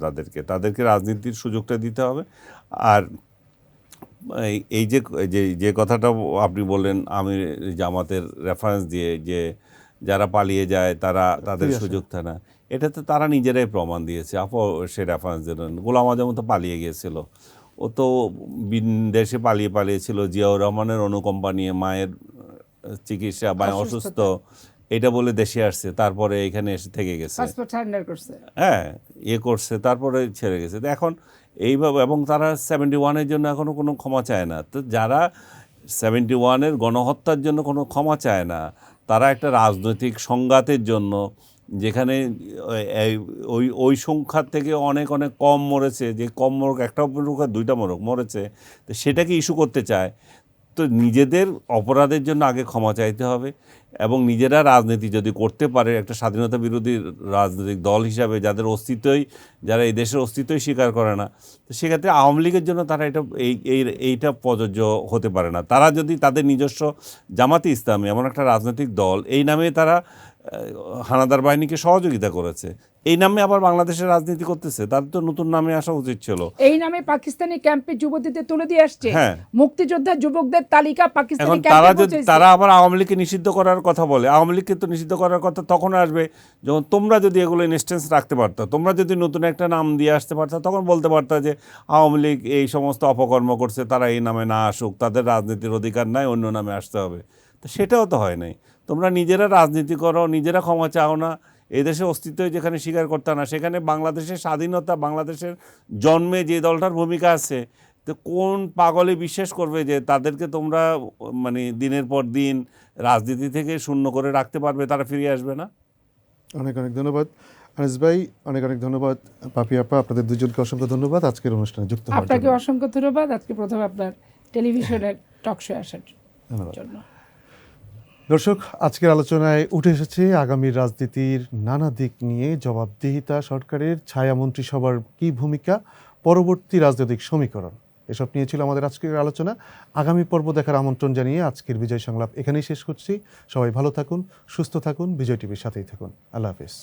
তাদেরকে রাজনীতির সুযোগটা দিতে হবে। আর এই যে কথাটা আপনি বললেন, আমি জামাতের রেফারেন্স দিয়ে যে যারা পালিয়ে যায় তাদের সুযোগ থাকে না, এটা তো তারা নিজেরাই প্রমাণ দিয়েছে। সে রেফারেন্স দিলেন, গোলাম আজম তো পালিয়ে গিয়েছিল, ও তো দেশে পালিয়েছিল জিয়াউর রহমানের অনুকম্পা নিয়ে, মায়ের চিকিৎসা, মায়ের অসুস্থ এটা বলে দেশে আসছে, তারপরে এখানে এসে থেকে গেছে, হ্যাঁ করছে, তারপরে ছেড়ে গেছে। এখন এইভাবে, এবং তারা 71-এর জন্য এখনো কোনো ক্ষমা চায় না। তো যারা 71-এর গণহত্যার জন্য কোনো ক্ষমা চায় না, তারা একটা রাজনৈতিক সংঘাতের জন্য, যেখানে ওই সংখ্যার থেকে অনেক কম মরেছে, যে কম মরক, একটা মরক আর 2টা মরক মরেছে, তো সেটাকে ইস্যু করতে চায়। তো নিজেদের অপরাধের জন্য আগে ক্ষমা চাইতে হবে, এবং নিজেরা রাজনীতি যদি করতে পারে, একটা স্বাধীনতা বিরোধী রাজনৈতিক দল হিসাবে যারা এই দেশের অস্তিত্বই স্বীকার করে না, তো সেক্ষেত্রে আওয়ামী লীগের জন্য তারা এইটা প্রযোজ্য হতে পারে না। তারা যদি তাদের নিজস্ব জামাতে ইসলামী এমন একটা রাজনৈতিক দল, এই নামে তারা হানাদার বাহিনীকে সহযোগিতা করেছে, এই নামে আবার বাংলাদেশের রাজনীতি করতেছে, তাদের তো নতুন নামে আসা উচিত ছিল। এই নামে পাকিস্তানি ক্যাম্পে যুবতীদের তুলে দিয়ে আসছে, মুক্তিযোদ্ধা যুবকদের তালিকা পাকিস্তানি ক্যাম্পে। তারা আবার আওয়ামী লীগকে নিষিদ্ধ করার কথা বলে। আওয়ামী লীগকে তো নিষিদ্ধ করার কথা তখন আসবে যখন তোমরা যদি এগুলো ইনস্টেন্স রাখতে পারতো, তোমরা যদি নতুন একটা নাম দিয়ে আসতে পারতো, তখন বলতে পারতো যে আওয়ামী লীগ এই সমস্ত অপকর্ম করছে, তারা এই নামে না আসুক, তাদের রাজনীতির অধিকার নাই, অন্য নামে আসতে হবে। তো সেটাও তো হয় নাই। তোমরা নিজেরা রাজনীতি করো, নিজেরা ক্ষমা চাও না, এই দেশের অস্তিত্ব যেখানে স্বীকার করতে না, সেখানে বাংলাদেশের স্বাধীনতা, বাংলাদেশের জন্মে যে দলটার ভূমিকা আছে, তো কোন পাগলে বিশ্বাস করবে যে তাদেরকে তোমরা দিনের পর দিন রাজনীতি থেকে শূন্য করে রাখতে পারবে, তারা ফিরে আসবে না? অনেক ধন্যবাদ। আনিস ভাই, অনেক অনেক ধন্যবাদ। পাপি আপা, আপনাদের দুজনকে অসংখ্য ধন্যবাদ আজকের অনুষ্ঠানে যুক্ত হওয়ার আপনাকে জন্য। অসংখ্য ধন্যবাদ আজকে প্রথমে আপনার টেলিভিশনের টক শো আসার ধন্যবাদ। জন্য। দর্শক, আজকের আলোচনায় উঠে এসেছে আগামীর রাজনীতির নানা দিক নিয়ে জবাবদিহিতা, সরকারের ছায়া মন্ত্রিসভার কী ভূমিকা, পরবর্তী রাজনৈতিক সমীকরণ, এসব নিয়ে ছিল আমাদের আজকের আলোচনা। আগামী পর্ব দেখার আমন্ত্রণ জানিয়ে আজকের বিজয় সংলাপ এখানেই শেষ করছি। সবাই ভালো থাকুন, সুস্থ থাকুন, বিজয় টিভির সাথেই থাকুন। আল্লাহ হাফেজ।